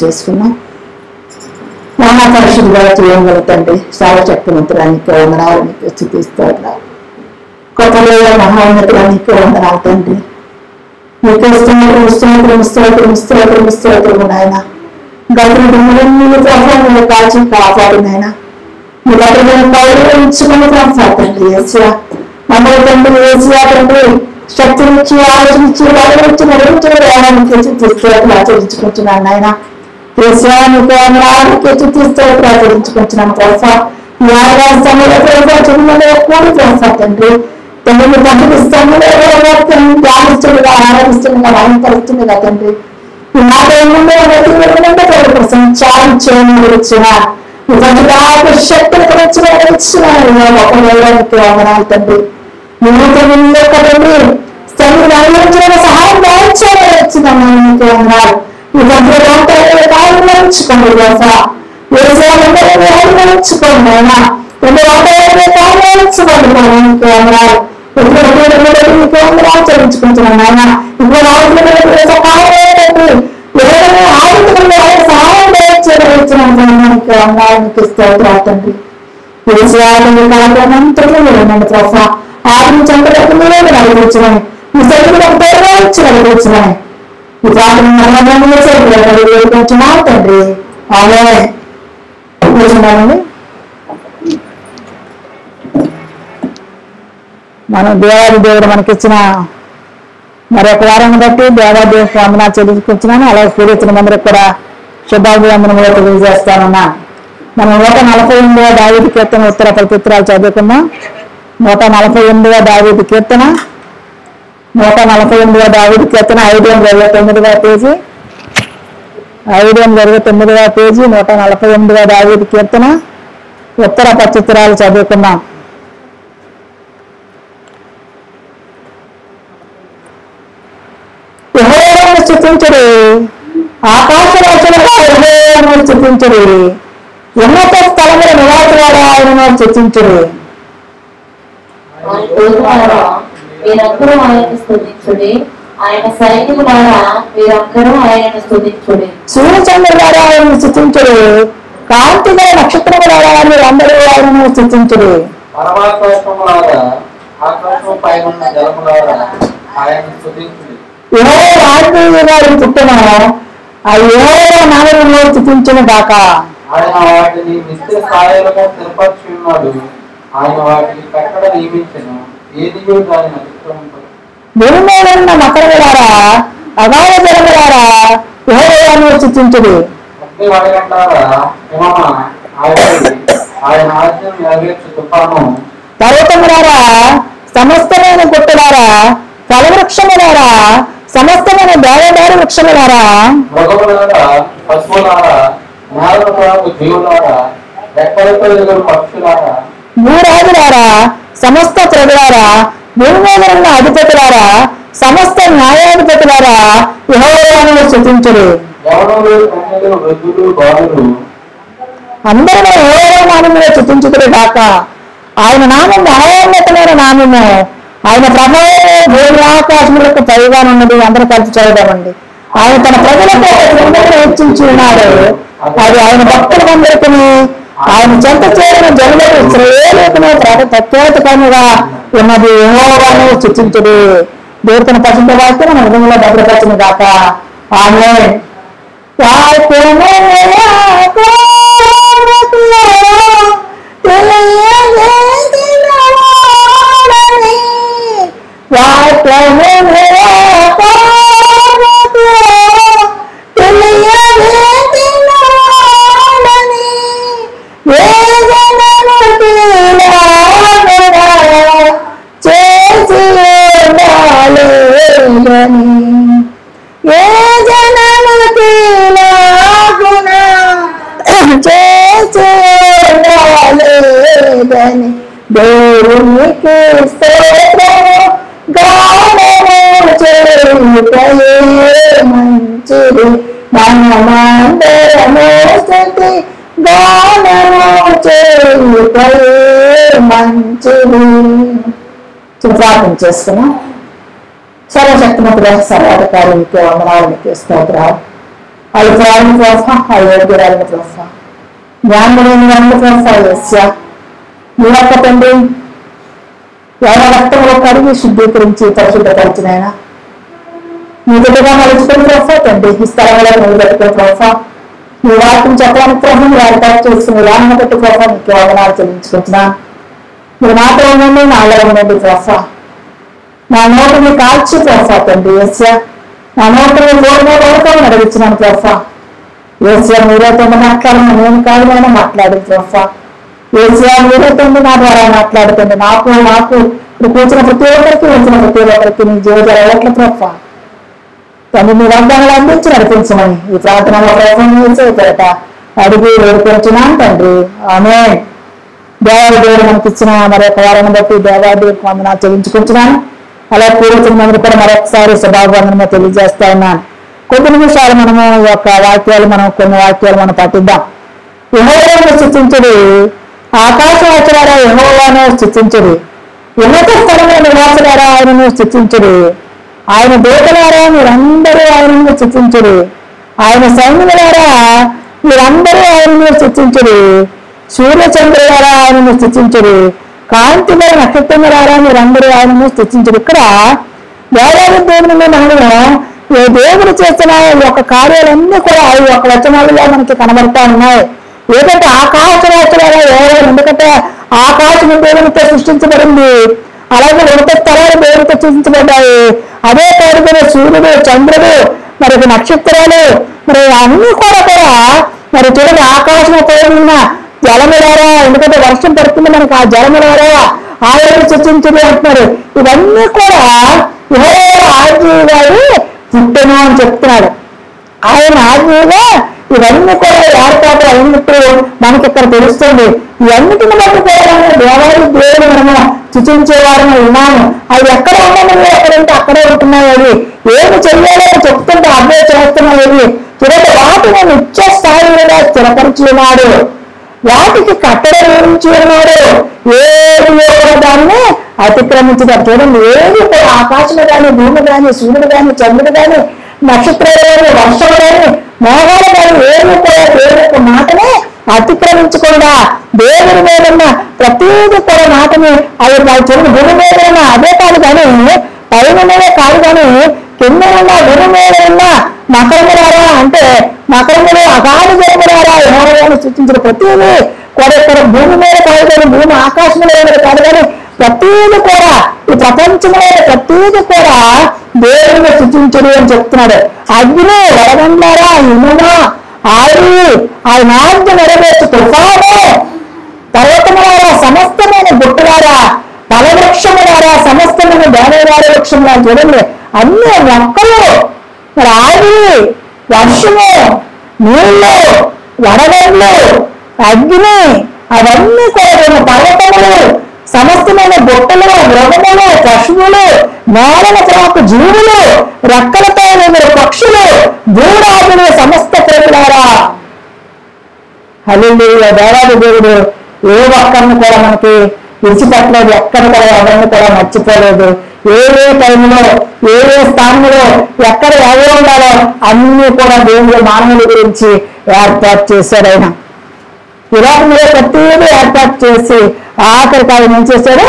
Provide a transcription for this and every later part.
చేసుకున్నాం. మహాపరిషుడుగా చేయగల తండ్రి సాగు చక్రవంతురానికి వందనాలు నీకు స్తుతిస్తూ ఉన్నాం. కొత్తలో మహోన్నతురానికి వందనాలు తండ్రి. నీకు స్తోత్రము నాయన. గతంలో ప్రభావం కాల్చి కాపాడినైనా మీ గతంలో పౌరులు తండ్రి ఏసియా మమ్మల్ని తండ్రి ఏసియా తండ్రి శక్తినిచ్చి ఆలోచించి బలమిచ్చి నడిపించడానికి స్తోత్రాలు ఆచరించుకుంటున్నాను నాయన. దేశానికి స్తోత్రాలు ఆచరించుకుంటున్నాను ప్రభా. ఈ ఆరాధన సమయంలో ప్రభా చిన్నలో కూడి ప్రభా తండ్రి తండ్రి తండ్రి సమయంలో ధ్యానిస్తుండగా ఆరాధిస్తుండగా అలంకరిస్తుండగా తండ్రి ఈ మాట సంచారం చేయని వచ్చిన శక్తిని ఇచ్చిన వందనాలు తండ్రి. తండ్రి సహాయం వచ్చిందన్నా మీకు వందనాలు. ఈ ఉంచుకోండి ఉంచుకోండి అయినా ఉంచుకోండి వందనాలు. మీకు వందనాలు చెల్లించుకుంటున్నాను ఆయన. ఇప్పుడు సహాయం చేయడానికి స్తోత్రాలు తండ్రి. కార్యక్రమంతో ప్రభా ఆదరించడానికి మీరే నడిపించమని ఈ శరీరం నడిపించమని ఈ ప్రాంతం తండ్రి. కూర్చున్నామండి. మనం దేవాది దేవుడు మనకిచ్చిన మరొక వారం బట్టి దేవాదేవ వందనాలు చెల్లించుకుంటున్నాను. అలాగే పూర్వచ్చిన మందికి కూడా శుభాభివందనములు తెలియజేస్తానన్నా. మనం 148వ దావీదు కీర్తన ఉత్తర ప్రత్యుత్తరాలు చదువుకుందాం. 148వ దావీదు కీర్తన 148వ దావీదు కీర్తన 529వ పేజీ 529వ పేజీ 148వ దావీదు కీర్తన ఉత్తర ప్రత్యుత్తరాలు చదువుకుందాం. యెహోవాను స్తుతించుడి, ఆకాశ రాజ్యములో యెహోవాను స్తుతించుడి, ఉన్నత స్థలముల నివాసులారా ఆయనను స్తుతించుడి. మీరందరూ ఆయనను స్తుతించుడి, ఆయన సైనికులారా మీరందరూ ఆయనను స్తుతించుడి. సూర్యచంద్రులారా ఆయనను స్తుతించుడి, కాంతి గల నక్షత్రములారా మీరందరూ ఆయనను స్తుతించుడి. యెహోవా ఆజ్ఞలను పుట్టిన ఆ యెహోవా నామమును స్తుతించును గాక. ఆయన వాటిని నిత్య స్థాయిలుగా స్థిరపరిచి ఉన్నాడు. ఆయన వాటిని కట్టడ నియమించను, ఏదియో దానిని అతిక్రమించదు. భూమి మీద ఉన్న మకరములారా అగాధ జలములారా యెహోవాను స్తుతించుడి. అగ్ని వడగంటారా హిమమ ఆయన ఆజ్ఞను నెరవేర్చు తుఫాను. పర్వతములారా సమస్తమైన గుట్టలారా ఫలవృక్షములారా సమస్తమైన దేవదారు వృక్షములారా మృగములారా పశువులారా నేలకు జీవులారా రెక్కలతో ఎగురు పక్షులారా భూరాజులారా సమస్త ప్రజలారా భూమి మీద ఉన్న అధిపతులారా సమస్త న్యాయాధిపతులారా యెహోవాను స్తుతించుడి. యవనులు కన్యలు వృద్ధులు బాలురు అందరూ యెహోవా నామములో స్తుతించుదురు గాక. ఆయన నామం మహోన్నతమైన నామము, ఆయన ప్రభావం భూమి ఆకాశములకు పైగా ఉన్నది. అందరూ కలిసి చదువుదామండి. ఆయన తన ప్రజలకు హెచ్చించి ఉన్నాడు. అది ఆయన భక్తులందరికీ ఆయన చెంత చేరిన జనులకు శ్రేయలేకును ప్రఖ్యాతకముగా ఉన్నది. యెహోవాను స్తుతించుడి. దేవుడు తన పరిశుద్ధ వాక్యం మన హృదయంలో భద్రపరచును గాక. ఆమేన్. చేయలేదని దేవునికి స్తోత్రము గానము చేయుటయే మంచిది మనమందరము స్తుతి గానము చేయుటయే మంచిది. ప్రార్థన చేసుకున్నాం. సర్వశక్తిమంతుడ సర్వాధికారి నీకే వందనాలు, నీకే స్తోత్రాలు. అల్పాలను ప్రోత్సా అయోగ్యురాలను ప్రోత్సా జ్ఞానులైన వాళ్ళు ప్రోత్సా యస్య నీ యొక్క తండ్రి ఎవరి రక్తంలో కడిగి శుద్ధీకరించి పరిశుద్ధపరిచిన ఆయన నీ బిడ్డగా మలుచుకుని ప్రోత్సా తండ్రి ఈ స్థలంలో నిలబెట్టుకుని ప్రోత్సా నీ వాక్యం చెప్పడానికి ప్రోత్సా ఏర్పాటు చేసుకుని రాన్న పెట్టి ప్రోత్సా నీకే వందనాలు చెల్లించుకుంటున్నా. మీరు నాతో ఉండండి, నాలో ఉండండి ప్రోత్సా. నా నోటిని కాల్చి ప్రోత్సా తండ్రి యస్య నా నోటిని ఓడిపోవడం నడిపించినాను ప్రోత్సా ఏసియా మీరే తండ్రి మాట్లాడిన నేను కాదు నేను మాట్లాడి ప్రోత్సా ఏసియా మీరే తండ్రి నా ద్వారా మాట్లాడుతుంది నాకు ఇప్పుడు కూర్చున్న ప్రతి ఒక్కరికి వచ్చిన ప్రతి ఒక్కరికి నీ జీవితాలు ఎట్ల ప్రోత్సా తండ్రి మీ వాగ్దానాలు అందించి నడిపించమని ఈ ప్రార్థనలో ప్రయత్నం చేసేట అడిగి వేడుకొంచున్నాను తండ్రి. ఆమేన్. దేవాదేవుడు మనకి ఇచ్చిన మరొక వారాన్ని బట్టి దేవాదేవుడికి వందనాలు చెల్లించుకుంటున్నాను. అలా కూర్చున్న మంది కూడా మరొకసారి శుభాభివందనము తెలియజేస్తా ఉన్నాను. కొద్ది నిమిషాలు మనము ఈ యొక్క వాక్యాలు కొన్ని వాక్యాలు మనం పట్టిద్దాం. యెహోవాను స్తుతించుడి, ఆకాశవాసులారా యెహోవాను స్తుతించుడి, ఉన్నత స్థలంలో నివాసులారా ఆయనను స్తుతించుడి, ఆయన దూతలారా మీరందరూ ఆయనను స్తుతించుడి, ఆయన సైన్యులారా మీరందరూ ఆయనను స్తుతించుడి, సూర్యచంద్రులారా ఆయనను స్తుతించుడి, కాంతిగల నక్షత్రములారా మీరందరూ ఆయనను స్తుతించుడి. ఇక్కడ దేవాది దేవుని మనము ఏ దేవుడు చేసిన యొక్క కార్యాలన్నీ కూడా ఈ యొక్క వచనాలలో మనకి కనబడతా ఉన్నాయి. ఏదంటే ఆకాశవాసులారా ఎవరు, ఎందుకంటే ఆకాశం దేవునితో సృష్టించబడింది, అలాగే ఉన్నత స్థలాలు దేవునితో సృష్టించబడ్డాయి. అదే కాదు సూర్యుడు చంద్రుడు మరి నక్షత్రాలు మరి అన్ని కూడా మరి చూడండి ఆకాశం పోయిన జలములారా, ఎందుకంటే వర్షం పడుతుంది మనకు ఆ జలములారా ఆయన సృష్టించుడు అంటున్నారు. ఇవన్నీ కూడా యెహోవా ఆజ్ఞగా పుట్టెను అని చెప్తున్నాడు. ఆయన ఆజ్ఞగా ఇవన్నీ కూడా ఏర్పాటు అయినట్టు మనకి ఇక్కడ తెలుస్తుంది. ఇవన్నిటిని బట్టి కూడా దేవాది దేవుడు మనము సృష్టించేవారని ఉన్నాము. అవి ఎక్కడ ఉన్నాము, ఎక్కడంటే అక్కడే ఉంటున్నాయి. అవి ఏమి చెయ్యాలో చెప్తుంటే అదే చేస్తున్నాయి. చూడండి వాటిని నిత్య స్థాయిలో స్థిరపరిచినాడు, వాటికి కట్టడ నిర్మించి ఉన్నాడు, ఏది కూడా దాన్ని అతిక్రమించడం. చూడండి ఏది కూడా ఆకాశం కానీ భూమి కానీ సూర్యుడు కానీ చంద్రుడు కానీ నక్షత్రాలు కానీ వర్షాలు కానీ మేఘాలు కానీ ఏమి కూడా దేవుని యొక్క మాటనే అతిక్రమించకుండా దేవుని మీద ప్రతిదీ కూడా మాటని అవి చూడండి భూమి మీద ఉన్న అదే కాదు కానీ పైన మీదే కాదు కానీ కింద ఉన్న భూమి మీద ఉన్న మకరములారా అంటే మకరములు అగాధ జలములారా యెహోవాను సృష్టించిన ప్రతిదీ కూడా ఇక్కడ భూమి మీద కాదు కానీ భూమి ఆకాశంలో కాదు కానీ ప్రతిదీ కూడా ఈ ప్రపంచంలో ప్రతిదీ కూడా దేవుని సృష్టించడు అని చెప్తున్నాడు. అగ్ని వడగండ్లారా ఇనుమ ఆయి ఆయన ఆజ్ఞ నెరవేర్చు తుఫాను పర్వతములారా సమస్తమైన గుట్టలారా ఫలవృక్షములారా సమస్తమైన దేవవార వృక్షములారా చూడండి అన్ని మొక్కలు మరి ఆయి వర్షము నీళ్లు వడగండ్లు అగ్ని అవన్నీ కూడా పర్వతములు సమస్తమైన బొట్టలు మృగములు పశువులు నేలల ప్రాకు జీవులు రెక్కలతో పక్షులు భూరాజులు సమస్త ప్రేరులారా. హల్లెలూయా. దేవాది దేవుడు ఏ ఒక్కరిని కూడా మనకి విడిచిపెట్టలేదు, ఎక్కడ కూడా ఎవరిని కూడా మర్చిపోలేదు. ఏ టైంలో ఏ స్థానంలో ఎక్కడ ఎవరు ఉండాలో అన్ని కూడా దేవుడు మానవుల గురించి ఏర్పాటు చేశాడు. ఆయన ఇలాగ మీద ప్రతిదీ ఏర్పాటు చేసి ఆఖరికి ఆయన ఏం చేశాడు,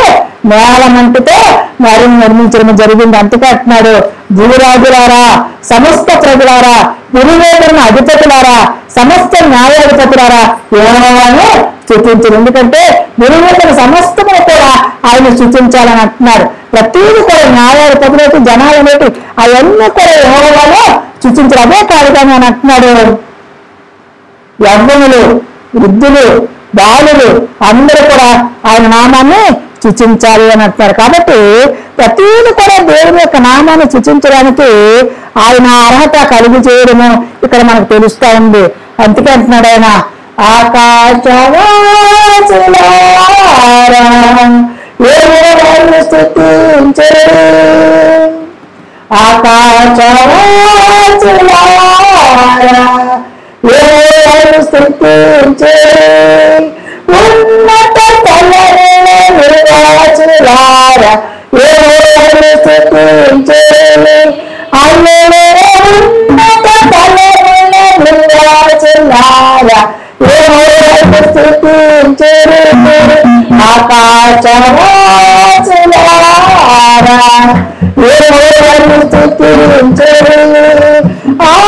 నేలమంటితో నరిని నిర్మించడం జరిగింది. అంతకే అంటున్నాడు భూరాజులారా సమస్త ప్రజలారా పురివేదన అధిపతులారా సమస్త న్యాయాధిపతులారా యెహోవాను స్తుతించరు. ఎందుకంటే పురివేదన సమస్తము కూడా ఆయన స్తుతించాలని అంటున్నాడు. ప్రతిదీ కూడా న్యాయాధిపతులు జనాలు అనేటి అవన్నీ కూడా యెహోవాను స్తుతించరు. అదే కాదు కానీ అని అంటున్నాడు యవ్వనులు వృద్ధులు బాలులు అందరూ కూడా ఆయన నామాన్ని సూచించాలి అని అంటున్నారు. కాబట్టి ప్రతిదీ కూడా దేవుని యొక్క నామాన్ని సూచించడానికి ఆయన అర్హత కలిగి చేయడము ఇక్కడ మనకు తెలుస్తా ఉంది. అందుకే అంటున్నాడు ఆయన ఆకాశవాసులారా యెహోవాను స్తుతించుడి. ఆకాశవాసులారా యెహోవాను స్తుతించుడి. ఉన్నత స్థలముల నివాసులారా యెహోవాను స్తుతించుడి. హల్లెలూయా. ఉన్నత స్థలముల నివాసులారా యెహోవాను స్తుతించుడి. ఆకాశవాసులారా యెహోవాను స్తుతించుడి. ఆయన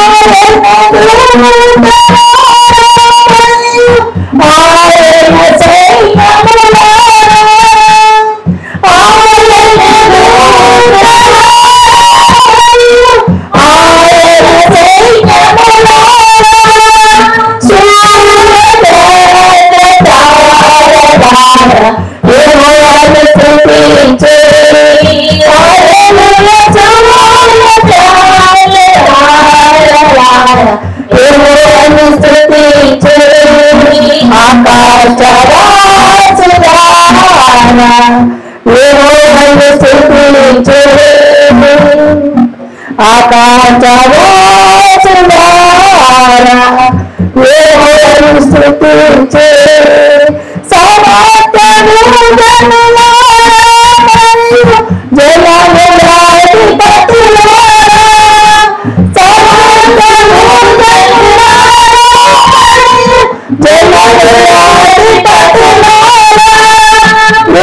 ఆకాశవాసులారా యెహోవాను స్తుతించుడి. సమస్తము జనులారా మరియు జనములాధిపతులారా సమస్తము జనులారా మరియు జనములాధిపతులారా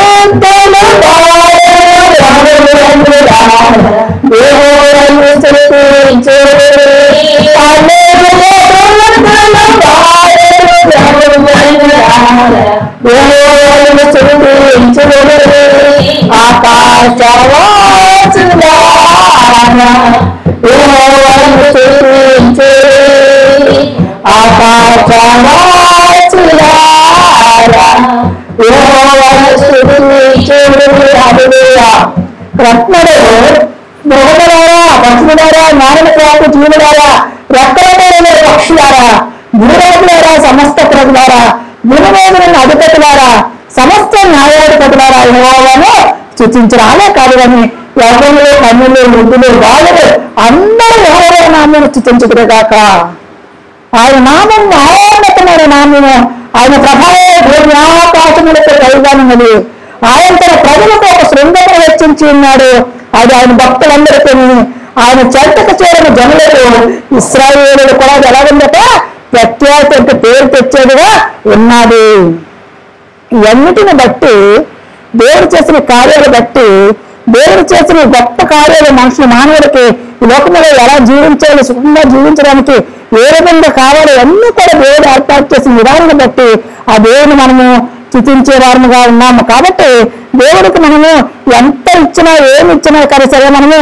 యుద్ధము యెహోవాను స్తుతించుడి. యెహోవాను స్తుతించుడి. ఆకాశవాసులారా యెహోవాను స్తుతించుడి. ఆకాశవాసులారా యెహోవాను స్తుతించుడి. హల్లెలూయా. రత్నలు మృగములారా, పక్షులారా, జ్ఞానుల ప్రాకు జీవులారా, రెక్కలతో పక్షులారా, భూరాజులారా, సమస్త ప్రజలారా, భూమిమీదున్న అధిపతులారా, సమస్త న్యాయాధిపతులారా యెహోవాను స్తుతించుడి. అలా కాదు కానీ యవ్వనులు, కన్నులు, వృద్ధులు, బాలులు అందరూ యెహోవా నామమును స్తుతించుదురు గాక. ఆయన నామం మహోన్నతమైన నామము. ఆయన ప్రభావం భూమి ఆకాశములకు పైగానున్నది. ఆయన తన ప్రజలకు ఒక శృంగమును హెచ్చించి ఉన్నాడు. అది ఆయన భక్తులందరికీ, ఆయన చెంతకు చేరిన జనులకు, ఇశ్రాయేలులు కూడా ఎలాగుందట ప్రఖ్యాతి అంటే పేరు తెచ్చేదిగా ఉన్నాడు. ఇవన్నిటిని బట్టి, దేవుడు చేసిన కార్యాలు బట్టి, దేవుడు చేసిన గొప్ప కార్యాలు మనుషులు మానవుడికి ఈ లోకంలో ఎలా జీవించాలి, సుఖంగా జీవించడానికి ఏ విధంగా కావాలి అన్నీ కూడా దేవుడు ఏర్పాటు చేసిన విధానాన్ని బట్టి ఆ దేవుని మనము స్తుతించే వారముగా ఉన్నాము. కాబట్టి దేవుడికి మనము ఎంత ఇచ్చినా ఏమి ఇచ్చినా కానీ సరే మనము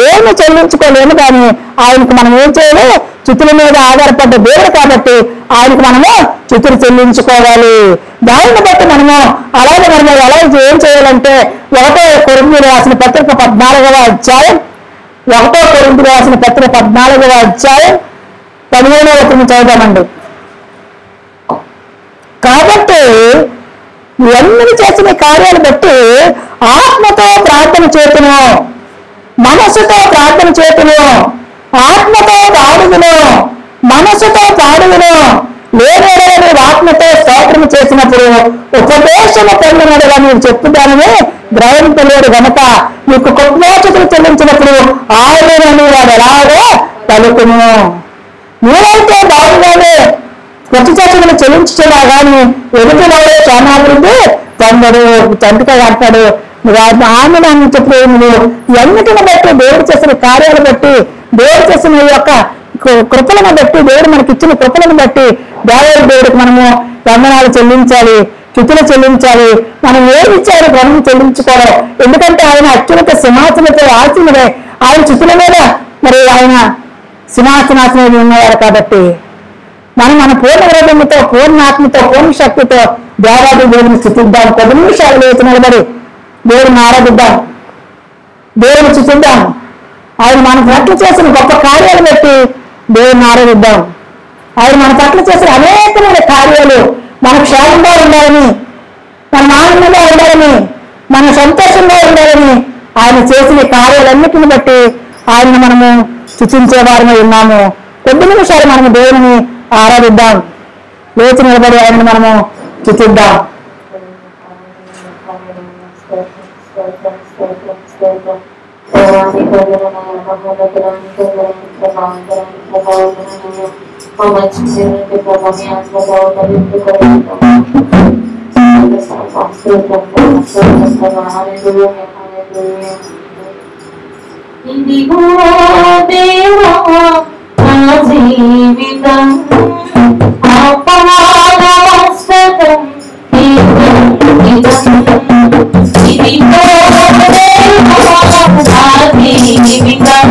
ఏమి చెల్లించుకోలేము. కానీ ఆయనకు మనం ఏం చేయాలి? స్తుతుల మీద ఆధారపడ్డ దేవుడు కాబట్టి ఆయనకు మనము స్తుతులు చెల్లించుకోవాలి. దానిని బట్టి మనము అలాగే మనము ఎలా ఏం చేయాలంటే 1 కొరింథీయులకు రాసిన పత్రిక 14వ అధ్యాయం 1 కొరింథీయులకు రాసిన పత్రిక 14వ అధ్యాయం 15వ వచనం చదువుదామండి. కాబట్టి ఇవన్నీ చేసిన కార్యాలు బట్టి ఆత్మతో ప్రార్థన చేతును, మనసుతో ప్రార్థన చేతును, ఆత్మతో పాడుగును, మనసుతో పాడుగును, లేని ఆత్మతో స్తోత్రము చేసినప్పుడు ఉపదేశము పొందినడుగా మీరు చెప్పుదానని గ్రహించలేడు గనక మీకు కృతజ్ఞతలు చెల్లించినప్పుడు ఆయనని వాడు ఎలాగో పలుకును. మీరైతే బాగుగానే ప్రతిచర్చలు చెల్లించుతున్నా కానీ ఎదుటివాడు క్షేమాభివృద్ధి పొందడు, తండ్రిగా అంటాడు. ఆమె నన్ను చెప్పు ఎన్నిటిని బట్టి, దేవుడు చేసిన కార్యాలు బట్టి, దేవుడు చేసిన ఈ యొక్క కృపలను బట్టి, దేవుడు మనకి ఇచ్చిన కృపలను బట్టి దేవుడికి మనము వందనాలు చెల్లించాలి, స్తుతులు చెల్లించాలి. మనం ఏమి ఇచ్చారో మనం చెల్లించుకోవాలి. ఎందుకంటే ఆయన అత్యున్నత సింహాసనతో ఆసీనుడే. ఆయన స్తుతుల మీద మరి ఆయన సింహాసనాసనం ఉన్నవారు కాబట్టి మనం మన పూర్ణ హృదయంతో, పూర్ణ ఆత్మతో, పూర్ణ శక్తితో దేవాది దేవుని స్తుతిద్దాం. 10 నిమిషాలు లేచి నిలబడి దేవుడిని ఆరాధిద్దాం, దేవుని స్తుతిద్దాం. ఆయన మన పట్ల చేసిన గొప్ప కార్యాలు బట్టి దేవుడిని ఆరాధిద్దాం. ఆయన మన పట్ల చేసిన అనేకమైన కార్యాలు మన క్షేమంగా ఉండాలని, మన ఆనందంగా ఉండాలని, మన సంతోషంగా ఉండాలని ఆయన చేసిన కార్యాలన్నిటిని బట్టి ఆయన మనము స్తుతించే వారమై ఉన్నాము. కొద్ది నిమిషాలు మనము దేవుని ఆరాధిద్దాం. లేచి నిలబడి ఆయనను మనము స్తుతిద్దాం. ఇదిగో దేవా నా జీవితం అపవాదవస్త్రం ఇదిగో దేవా నా జీవితం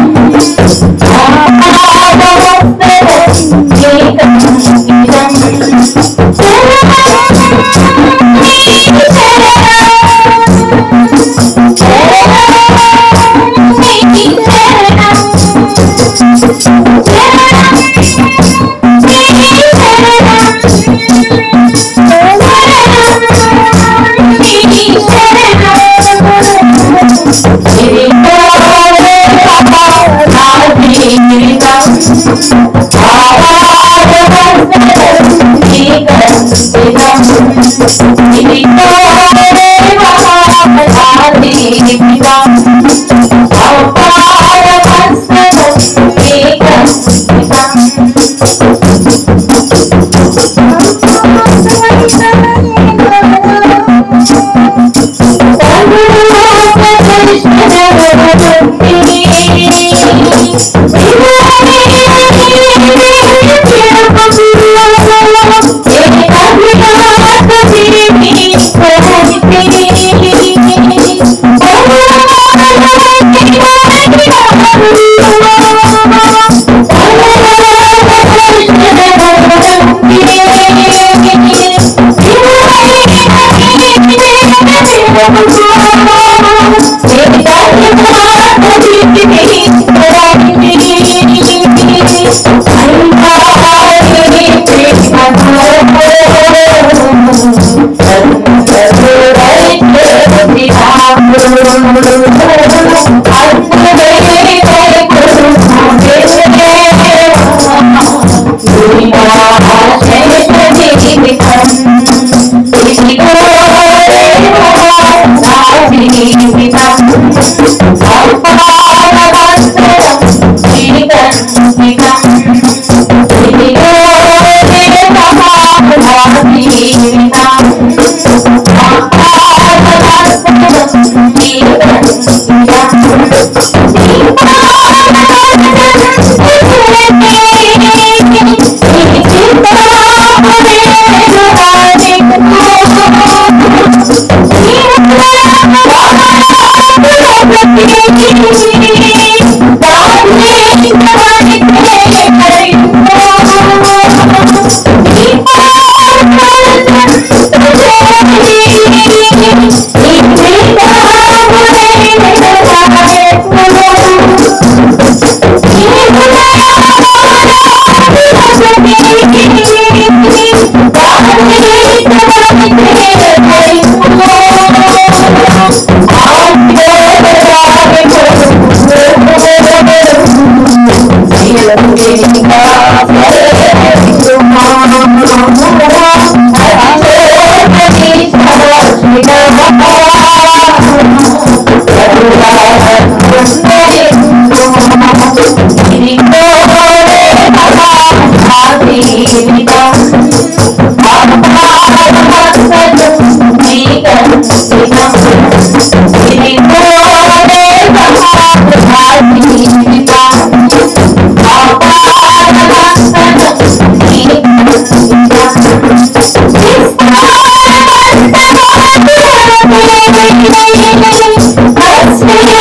Let's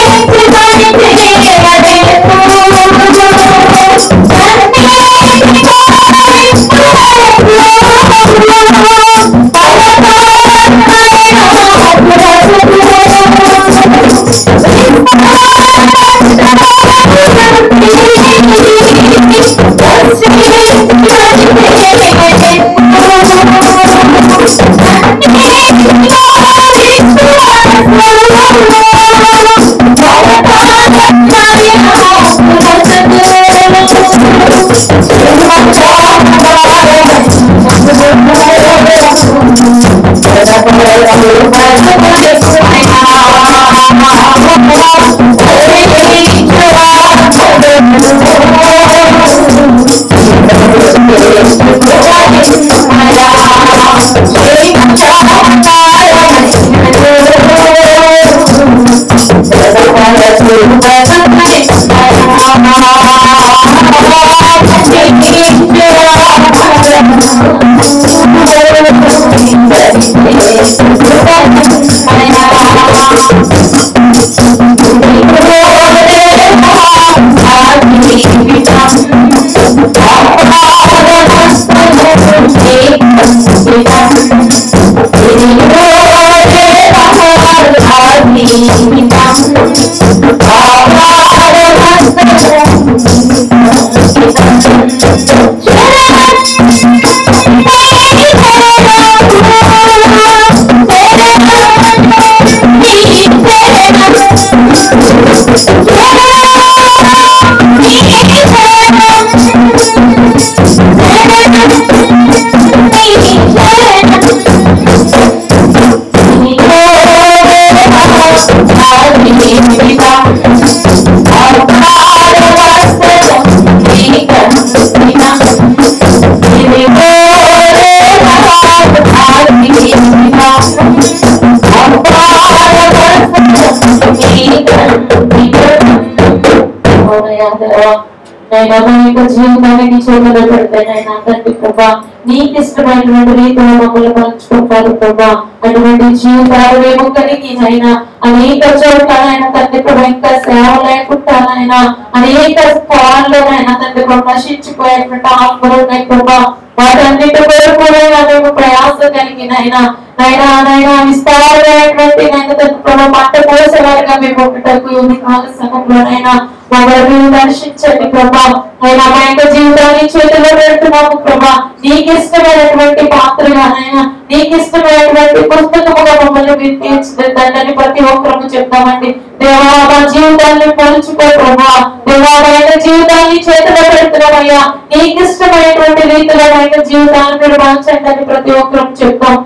జీవితాన్ని చేతుల్లో పెడతానైనా తండ్రి ప్రభా నీకు ఇష్టమైనటువంటి రీతిలో మమ్మల్ని పంచుకుంటారు ప్రభా. అటువంటి జీవితాలు మేము కలిగి అయినా అనేక చోట్లనైనా తండ్రి ప్రభా ఇంకా సేవ లేకుండానైనా అనేక స్థలాల్లోనైనా తండ్రి ప్రభా నశించిపోయేటువంటి ఆత్మలు ఉన్నాయి ప్రభా. వాటన్నిటి కొరకునైనా మేము ప్రయాస కలిగినైనా నైనా విస్తారమైనటువంటి నైనా తండ్రి ప్రభా పంట కోసేవారుగా మేము ఒకటకు కాల సమయంలోనైనా మమ్మల్ని దర్శించండి ప్రభా. అయినా మా యొక్క జీవితాన్ని చేతిలో పెడుతున్నాము ప్రభా. నీకు ఇష్టమైనటువంటి పాత్రగానైనా నీకు ఇష్టమైనటువంటి పుస్తకముగా మమ్మల్ని మీరు తీర్చిదిద్దండి ప్రతి ఒక్కరము చెప్తామండి. దేవా మా జీవితాన్ని పోల్చుకో ప్రభా. దేవా మా యొక్క జీవితాన్ని చేతిలో పెడుతున్నామయ్యా. నీకు ఇష్టమైనటువంటి రీతిలో మా యొక్క జీవితాన్ని మీరు మార్చండి అని ప్రతి ఒక్కరము చెప్తాం.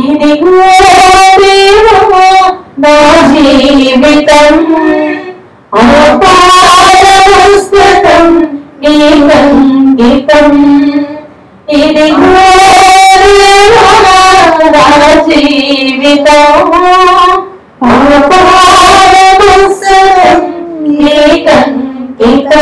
ఇదిగో దేవా నా జీవితం పుస్తకం గీతం ఇదిగో జీవితం పుస్తకం గీతం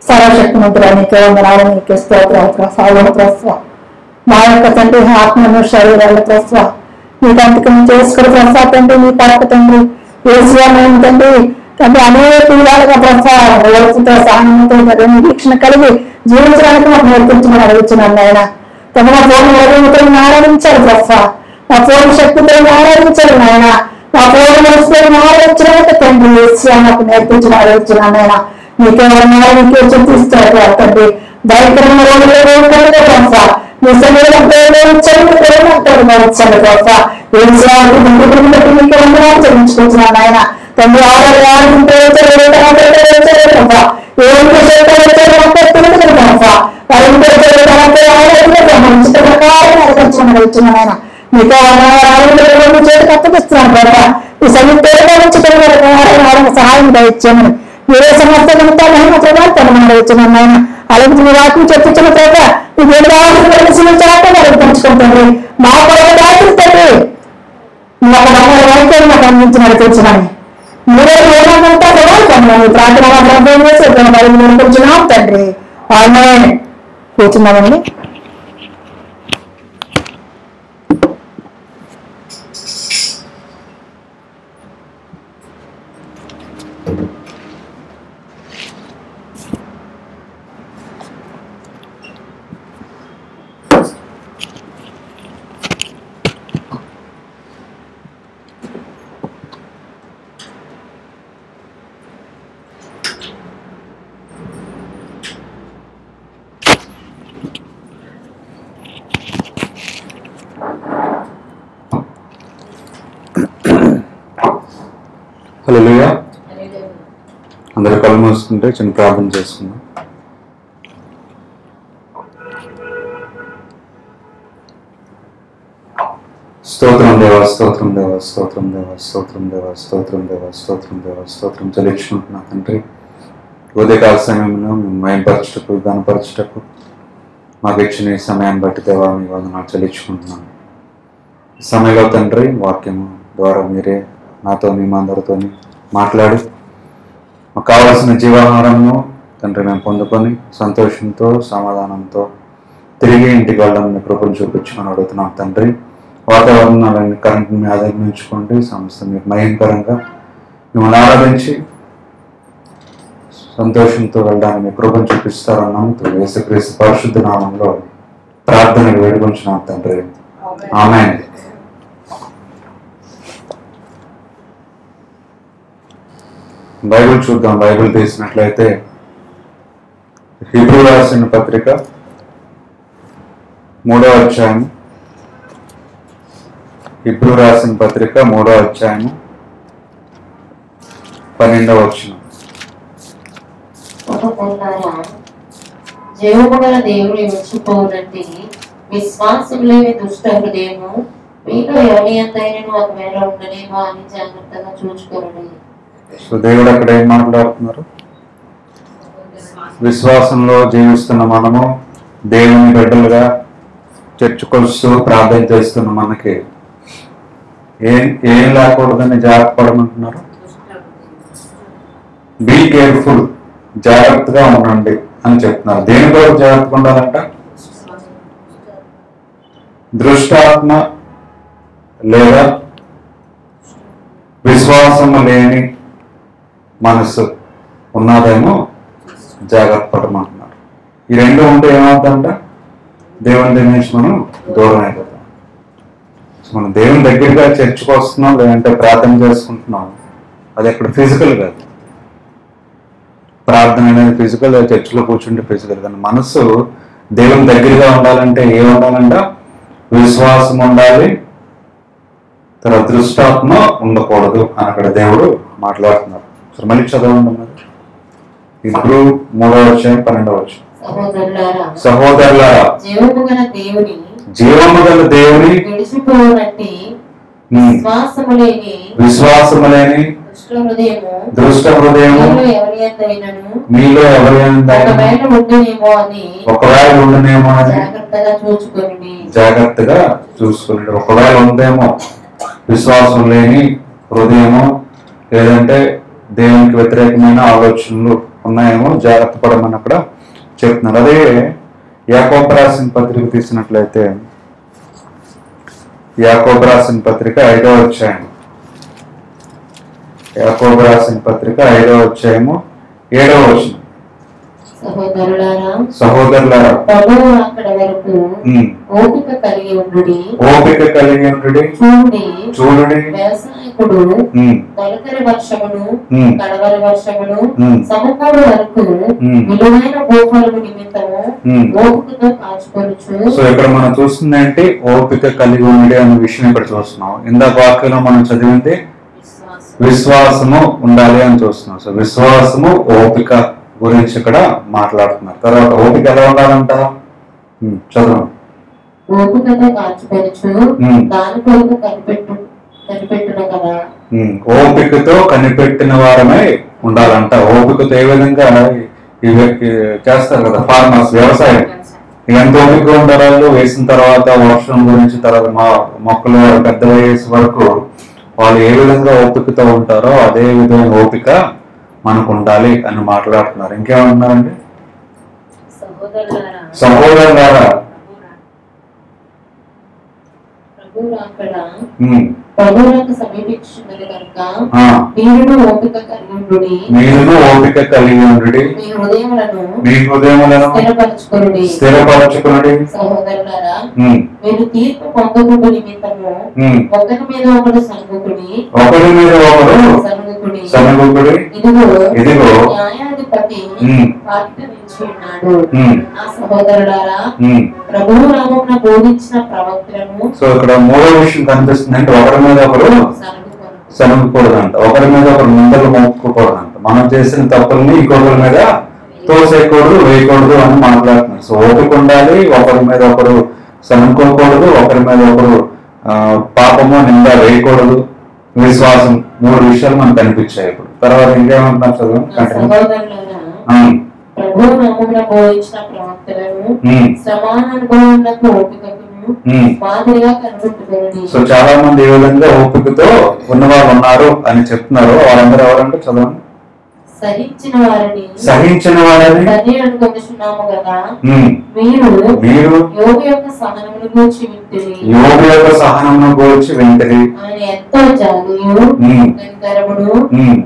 సర్వశక్తిమంతుడా నీకే వందనాలు, నీకే స్తోత్రాలు ప్రభా. మా యొక్క తండ్రి ఆత్మను శరీరాలు ప్రభా నీకు అంతకం చేసుకుని ప్రభా తండ్రి నీ పడక తండ్రి ఏసియామైన తండ్రి తండ్రి అనేక విధాలుగా ప్రభా ఓర్పుతో సహనంతో నిరీక్షణ కలిగి జీవించడానికి మాకు నేర్పించమని అడుగుతున్నాను ఆయన. తండ్రి మా పూర్ణ హృదయంతో ఆరాధించారు ప్రభా. మా పూర్ణ శక్తితో ఆరాధించారు నాయన. మా పూర్ణ మనసుతో ఆరాధించడానికి తండ్రి ఏసియా నాకు నేర్పించిన అడుగుతున్నాను ఆయన. నీకే వర్ణాలు నీకే చూపిస్తారు తండ్రి. భయంకరమైన రోజుల్లో ప్రభా నీ శరీరం ప్రేమించండి ప్రభా. ఏం చేయాలి నీకే వందనాలు చెల్లించుకుంటున్నాను ఆయన. తండ్రి ఆరోగ్యాలు ప్రభా ఏం ఆయన మీతో చేతికి అప్పగిస్తున్నాను ప్రభా. ఈ సమయంలో సహాయం ఇచ్చామని మీరే సమస్త నిమిత్తాలు ప్రభావం వచ్చినాను ఆయన. అలాగే మీ వాటిని చెప్పించిన ప్రభా నీకు పంచుకుంటుంది మా కొరకు దాచులు తండ్రి మాకు వైద్యం మాకు అందించి నడిపించినాను. మీరే ఏమంతా ప్రభావం ప్రార్థన కొంచెం తండ్రి ఆమెన్. కూర్చున్నామండి. హల్లెలూయా. అందరూ కళ్ళు మూసుకుంటే చిన్న ప్రార్థన చేసుకుందాం. స్తోత్రం దేవా, స్తోత్రం దేవా, స్తోత్రం దేవా, స్తోత్రం దేవా, స్తోత్రం దేవా, స్తోత్రం దేవా, స్తోత్రం చెల్లించుకుంటున్నా తండ్రి. ఉదయకాల సమయంలో మేము మయంపరచుటకు గణపరచుటకు మాకు ఇచ్చిన ఈ సమయాన్ని బట్టి దేవా మీ వందనాలు చెల్లించుకుంటున్నాను. ఈ సమయంలో తండ్రి వాక్యము ద్వారా మీరే నాతో అందరితో మాట్లాడి మాకు కావలసిన జీవాహారంను తండ్రి మేము పొందుకొని సంతోషంతో సమాధానంతో తిరిగి ఇంటికి వెళ్ళడం కృపను చూపించుకొని అడుగుతున్నాం తండ్రి. వాతావరణాలన్నీ కరెంట్ని ఆదరించుకోండి. సంస్థ మీకు భయంకరంగా మిమ్మల్ని ఆరాధించి సంతోషంతో వెళ్ళడానికి మీ కృపను చూపిస్తారని నమ్ముతూ యేసుక్రీస్తు పరిశుద్ధ నామంలో ప్రార్థనలు వేడుకొంచున్నాం తండ్రి. ఆమేన్. బైబిల్ చూద్దాం. బైబిల్ తీసినట్లయితే హీబ్రూ రాసిన పత్రిక 3వ అధ్యాయం, హీబ్రూ రాసిన పత్రిక 3వ అధ్యాయం 12వ వచనం. జీవము గల దేవుని విడిచిపోనట్టి విశ్వాసములేని దుష్ట హృదయము మీలో ఎవరి అంతైనను ఒకవేళ ఉండనేమో అని జాగ్రత్తగా చూచుకోండి. సో దేవుడు అక్కడ ఏం మాట్లాడుతున్నారు? విశ్వాసంలో జీవిస్తున్న మనము, దేవుని బిడ్డలుగా చర్చకొస్తూ ప్రార్థన చేస్తున్న మనకి ఏం లేకూడదని జాగ్రత్త పడమంటున్నారు. బీ కేర్ఫుల్, జాగ్రత్తగా ఉండండి అని చెప్తున్నారు. దేని కొరకు జాగ్రత్తగా ఉండాలంట? దృష్టాత్మ లేదా విశ్వాసము లేని మనసు ఉన్నదేమో జాగ్రత్త పడమంటున్నారు. ఈ రెండు ఉంటే ఏమవుతుందంట? దేవుని దగ్గర నుంచి మనం దూరం అయిపోతాం. మనం దేవుని దగ్గరగా చర్చకు వస్తున్నాం, లేదంటే ప్రార్థన చేసుకుంటున్నాం, అది అక్కడ ఫిజికల్ కాదు. ప్రార్థన అనేది ఫిజికల్, చర్చిలో కూర్చుంటే ఫిజికల్. కానీ మనసు దేవుని దగ్గరగా ఉండాలంటే ఏముండాలంట? విశ్వాసం ఉండాలి, తర్వాత దృష్టాత్మ ఉండకూడదు అని అక్కడ దేవుడు మాట్లాడుతున్నారు. సరే మళ్ళీ చదవండి. ఇప్పుడు 3వ అధ్యాయం 12వ వచనం. సహోదరులారా, జీవము గల దేవుని విశ్వాసము లేని దుష్ట హృదయము మీలో ఎవరైనా ఒకవేళ ఉండనేమో అని జాగ్రత్తగా చూసుకుని, ఒకవేళ ఉందేమో విశ్వాసం లేని హృదయము, లేదంటే దేవునికి వ్యతిరేకమైన ఆలోచనలు ఉన్నాయేమో జాగ్రత్త పడమని అక్కడ చెప్తున్నారు. అదే యాకోబు రాసిన పత్రిక తీసినట్లయితే యాకోబు రాసిన పత్రిక 5వ అధ్యాయం, యాకోబు రాసిన పత్రిక 5వ అధ్యాయము 7వ వచనం. సహోదరులారా, ఓపిక కలిగి ఉండుడి, చూడుడి, వ్యవసాయకుడు తొలకరి వర్షమును కడవరి వర్షమును సమకూడు వరకు విలువైన గోఫలము నిమిత్తము ఓపికతో కాచుకొనుచు. సో ఇక్కడ మనం చూస్తుందంటే ఓపిక కలిగి ఉండి అనే విషయం ఇక్కడ చూస్తున్నాం. ఇందాక వాక్యంలో మనం చదివింది విశ్వాసము ఉండాలి అని చూస్తున్నాం. సో విశ్వాసము, ఓపిక గురించి ఇక్కడ మాట్లాడుతున్నారు. తర్వాత ఓపిక ఎలా ఉండాలంట? చదవండి. ఓపికతో కాచుకొనుచు దాని కొరకు కనిపెట్టున కదా. ఓపికతో కనిపెట్టిన వారమై ఉండాలంట. ఓపికతో ఏ విధంగా ఇవి చేస్తారు కదా ఫార్మర్స్, వ్యవసాయం. ఎంత ఓపిక ఉంటారు వాళ్ళు? వేసిన తర్వాత వర్షం గురించి, తర్వాత మొక్కలు పెద్ద వయసు వరకు వాళ్ళు ఏ విధంగా ఓపికతో ఉంటారో అదే విధమైన ఓపిక మనకు ఉండాలి అని మాట్లాడుతున్నారు. ఇంకేమంటున్నారండి? సహోదరులారా, ప్రభువులకు సమీపించున్నది కనుక మీరును ఓపిక కలిగి ఉండుడి, మీ హృదయములను స్థిరపరచుకొనుడి. సహోదరులారా, మీరు తీర్పు పొందకుండా నిమిత్తము ఒకరి మీద ఒకడు సనుగుకుడి, ఇదిగో న్యాయాధిపతి వాకిట నిలిచి ఉన్నాడు. నా సహోదరులారా, ప్రభువు నామమున బోధించిన ప్రవక్తలను. సో ఇక్కడ మూడో విషయం కనిపిస్తుంది అంటే ఒకరి మీద ఒకరు సనుకోకూడదంట, ఒకరి మీద ఒకరు నిందలు మోపుకోకూడదంట, మనం చేసిన తప్పుల్ని ఇంకొకరి మీద తోసేయకూడదు, వేయకూడదు అని మాట్లాడుతున్నారు. సో ఓపిక ఉండాలి, ఒకరి మీద ఒకరు సనుకోకూడదు, ఒకరి మీద ఒకరు పాపము నింద వేయకూడదు, విశ్వాసం, 3 విషయాలు మనకు కనిపించాయి. ఇప్పుడు తర్వాత ఇంకేమంటున్నారు చదువు. ప్రభు నమ్మున బోధించిన ప్రవక్తలను సమాన అనుభవాలకు ఓపికను మాదిరిగా కనబెట్టుకోండి. సో చాలా మంది ఏ విధంగా ఓపికతో ఉన్నవాళ్ళు ఉన్నారు అని చెప్తున్నారు. వాళ్ళందరూ ఎవరంటే చదవండి. సహించిన వారిని అనుకుంటున్నాము కదా, మీరు యోగు యొక్క సహనమును గూర్చి వింటిరి. యోగు యొక్క సహనమును గూర్చి వింటిరి. ఆయన ఎంతో జాలియు కనికరమును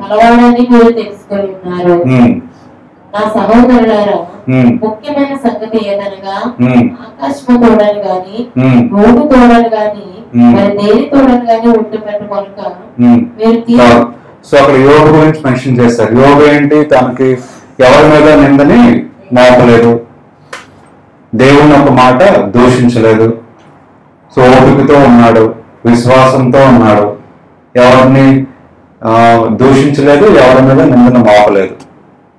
కలవాడని మీరు తెలుసుకొని ఉన్నారు. నా సహోదరులారా, ముఖ్యమైన సంగతి ఏదనగా ఆకాశము తోడని గాని భూమి తోడని గాని మరి దేని తోడని గాని ఉంటు పెట్టుకొనక మీరు. సో అక్కడ యోగ గురించి మెన్షన్ చేస్తారు. యోగ ఏంటి? తనకి ఎవరి మీద నిందని మోపలేదు, దేవుని ఒక మాట దూషించలేదు, సో ఓపికతో ఉన్నాడు, విశ్వాసంతో ఉన్నాడు, ఎవరిని దూషించలేదు, ఎవరి మీద నిందను మోపలేదు.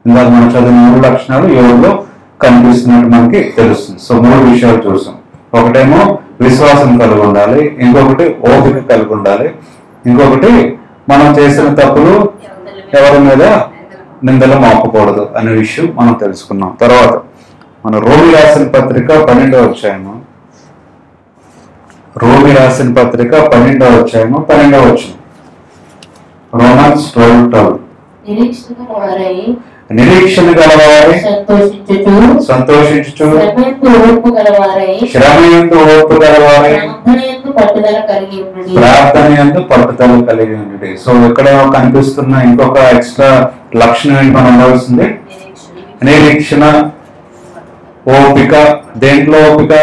ఇందాక మనం చదివిన 3 లక్షణాలు యోగలో కనిపిస్తున్నట్టు మనకి తెలుస్తుంది. సో 3 విషయాలు చూసాం. ఒకటేమో విశ్వాసం కలిగి ఉండాలి, ఇంకొకటి ఓపిక కలిగి ఉండాలి, ఇంకొకటి మనం చేసిన తప్పులు ఎవరి మీద నిందలు మోపకూడదు అనే విషయం మనం తెలుసుకున్నాం. తర్వాత మన రోమి రాసిన పత్రిక 12వ అధ్యాయము, రోమి రాసిన పత్రిక 12వ అధ్యాయము 12వ వచనం. రోమన్స్ 12:12. నిరీక్షణ గలవారై సంతోషించుచు శ్రమయందు ఓర్పు గలవారై ప్రార్థన యందు పట్టుదల కలిగి ఉండి. సో ఇక్కడ కనిపిస్తున్న ఇంకొక ఎక్స్ట్రా లక్షణం ఏంటి మనం ఉండాల్సింది? నిరీక్షణ, ఓపిక. దేంట్లో ఓపిక?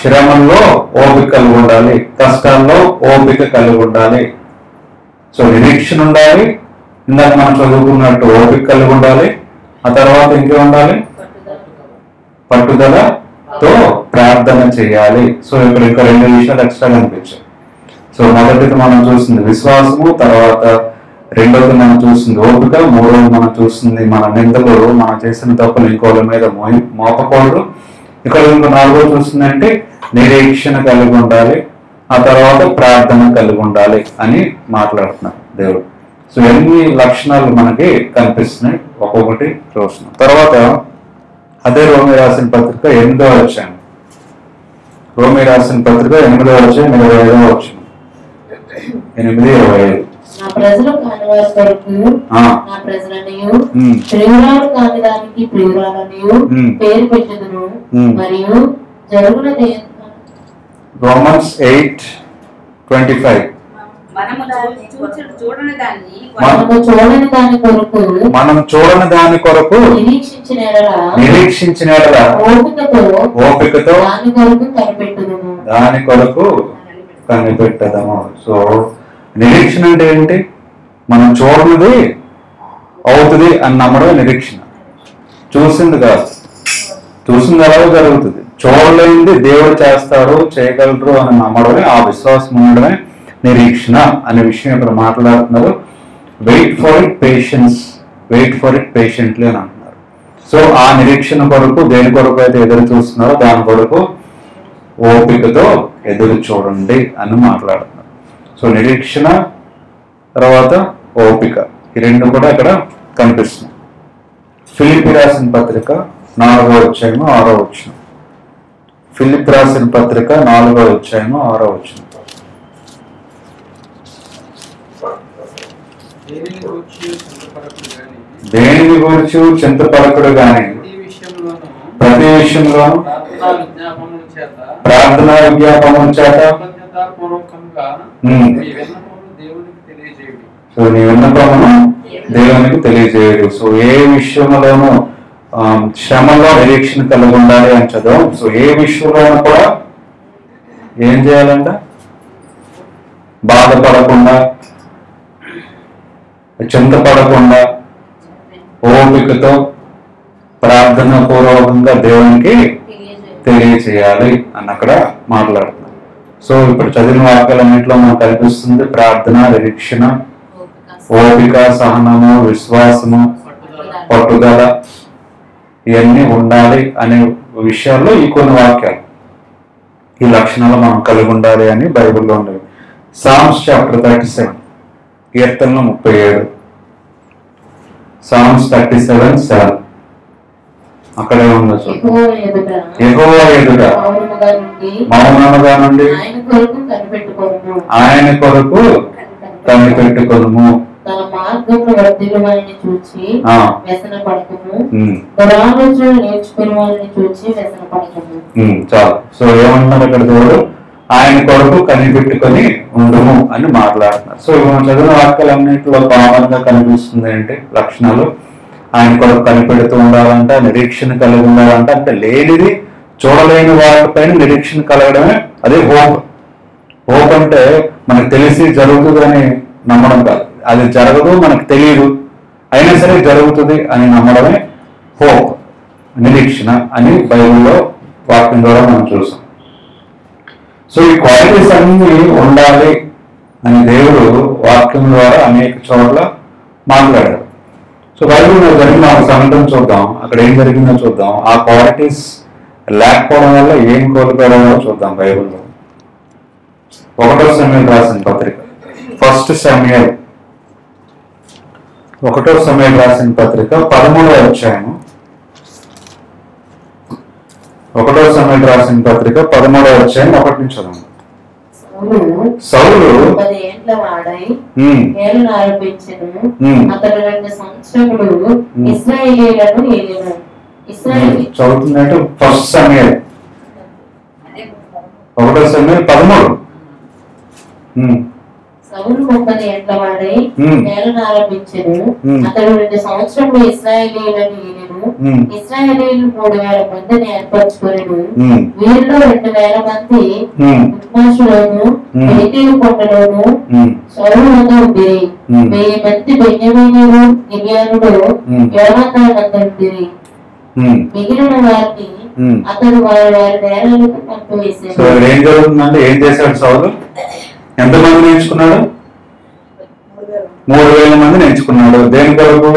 శ్రమంలో ఓపిక కలిగి ఉండాలి, కష్టాల్లో ఓపిక కలిగి ఉండాలి. సో నిరీక్షణ ఉండాలి, ఇందాక మనం చదువుకున్నట్టు ఓపిక కలిగి ఉండాలి, ఆ తర్వాత ఇంకే ఉండాలి? పట్టుదలతో ప్రార్థన చేయాలి. సో ఇక్కడ ఇంకా 2 విషయాలు ఎక్స్ట్రా కనిపించాయి. సో మొదటిది మనం చూస్తుంది విశ్వాసము, తర్వాత రెండోది మనం చూస్తుంది ఓపిక, మూడోది మనం చూస్తుంది మన నిందలు, మనం చేసిన తప్పులు ఇంకోళ్ళ మీద మోపకూడదు. ఇక్కడ ఇంకో 4వ చూస్తుందంటే నిరీక్షణ కలిగి ఉండాలి, ఆ తర్వాత ప్రార్థన కలిగి ఉండాలి అని మాట్లాడుతున్నారు దేవుడు. సో ఎన్ని లక్షణాలు మనకి కనిపిస్తున్నాయి, ఒక్కొక్కటి చూస్తున్నాం. తర్వాత అదే రోమి రాసిన పత్రిక 8వ అధ్యాయం, రోమి రాసిన పత్రిక 8వ అధ్యాయం 25వ వచనం. 8:25. నా ప్రజలు కాని వారి కొరకు నా ప్రజలనియు ప్రియురాలు కాని దానికి ప్రియురాలనియు పేరు పెట్టుదును, మరియు జరుగునది రోమన్స్ 8:25. మనం చూడని దాని కొరకు నిరీక్షించిన ఓపికతో దాని కొరకు కనిపెట్టదము. సో నిరీక్షణ అంటే ఏంటి? మనం చూడనిది అవుతుంది అని నమ్మడం నిరీక్షణ. చూసింది కాదు, చూసింది అలాగే జరుగుతుంది. చూడలేనిది దేవుడు చేస్తాడు, చేయగలరు అని నమ్మడమే, ఆ విశ్వాసం ఉండడమే నిరీక్షణ అనే విషయం ఇక్కడ మాట్లాడుతున్నారు. Wait for it patience, wait for it patiently అని అంటున్నారు. సో ఆ నిరీక్షణ కొరకు దేని కొరకు అయితే ఎదురు చూస్తున్నారో దాని కొరకు ఓపికతో ఎదురు చూడండి అని మాట్లాడుతున్నారు. సో నిరీక్షణ తర్వాత ఓపిక, ఈ 2 కూడా ఇక్కడ కనిపిస్తున్నాయి. ఫిలిప్పీ రాసిన పత్రిక 4వ అధ్యాయము 6వ వచనం. ఫిలిప్పీ రాసిన పత్రిక 4వ అధ్యాయము 6వ వచనం. దేనిని గురించి చింతపడకుడు గాని ప్రతి విషయంలోనూ ప్రార్థనా విజ్ఞాపనముల చేత సో నీ విన్నపమును దేవునికి తెలియజేయడు. సో ఏ విషయంలోనూ శ్రమలో నిరీక్షణ కలిగి ఉండాలి అని చదువు. సో ఏ విషయంలోనూ కూడా ఏం చేయాలంట? బాధపడకుండా, చింతపడకుండా, ఓపికతో ప్రార్థన పూర్వకంగా దేవునికి తెలియచేయాలి అని అక్కడ మాట్లాడుతున్నారు. సో ఇప్పుడు చదివిన వాక్యాలన్నింటిలో మనకు కనిపిస్తుంది ప్రార్థన, నిరీక్షణ, ఓపిక, సహనము, విశ్వాసము, పట్టుదల ఇవన్నీ ఉండాలి అనే విషయాల్లో ఈ కొన్ని వాక్యాలు, ఈ లక్షణాలు మనం కలిగి ఉండాలి అని బైబిల్లో ఉండేవి. సామ్స్ చాప్టర్ 37, కీర్తనలు 37, సామ్స్ 37:7 అక్కడే ఉందో యెహోవా ఎదుట యెహోవా ఎదుట మౌనముగా నుండి ఆయన కొరకు కనిపెట్టుకొనుము. తన మార్గంలో వర్ధిల్లు వారిని చూచి వ్యసన పడకము, దురాలోచన నేర్చుకునే వారిని చూచి వ్యసన పడకము. చాలు. సో ఏమంటున్నారు ఇక్కడ దేవుడు? ఆయన కొరకు కనిపెట్టుకొని ఉండుము అని మాట్లాడుతున్నారు. సో మనం చదివిన వాక్యాలన్నింటిలో కామన్ గా కనిపిస్తుంది ఏంటి లక్షణాలు? ఆయన కొరకు కనిపెడుతూ ఉండాలంట, నిరీక్షణ కలిగి ఉండాలంట. అంటే లేనిది, చూడలేని వాటిపైన నిరీక్షణ కలగడమే అదే హోప్. హోప్ అంటే మనకు తెలిసి జరుగుతుందని నమ్మడం కాదు, అది జరగదు, మనకు తెలియదు, అయినా సరే జరుగుతుంది అని నమ్మడమే హోప్, నిరీక్షణ అని బైబిల్లో వాక్యం ద్వారా మనం చూసాం. సో ఈ క్వాలిటీస్ అన్ని ఉండాలి అని దేవుడు వాక్యం ద్వారా అనేక చోట్ల మాట్లాడారు. సో బైబిల్లో జరిగిన ఒక సంఘటన చూద్దాం, అక్కడ ఏం జరిగిందో చూద్దాం. ఆ క్వాలిటీస్ లేకపోవడం వల్ల ఏం కోల్పోవడమో చూద్దాం. బైబిల్లో 1 సమూయేలు రాసిన పత్రిక, 1 సమూయేలు రాసిన పత్రిక 13వ అధ్యాయము. 1 సమూయేలు రాసిన పత్రిక 13వ అధ్యాయం 1 నుంచి చదవండి. సౌలు 10 ఏండ్ల వాడై ఏలును ఆరంభించెను. అతడు 2 సంవత్సరములు ఇశ్రాయేలీయులను ఏలెను. చదువుతున్నట్టు 1 సమూయేలు 13. సౌలు 30 ఏండ్ల వాడై ఏలును ఆరంభించెను. అతడు 2 సంవత్సరములు ఇశ్రాయేలీయులను ఏలెను. ఇశ్రాయేలీయులు 3000 మందిని ఏర్పరచుకొనెను. వీరిలో 2000 మంది మిక్మాషులోను బేతేలు కొండలోను సౌలు వద్ద ఉండిరి. 1000 మంది బెన్యామీనీయులు, గిబియోనులో యోనాతాను వద్ద ఉండిరి. మిగిలిన వారిని అతడు వారి నేలలకు పంపివేశాడు. ఏం జరుగుతుందంటే, ఏం చేశాడు సౌలు? ఎంతమందిని ఎంచుకున్నాడు? 3000 మందిని ఎంచుకున్నాడు. దేని కొరకు?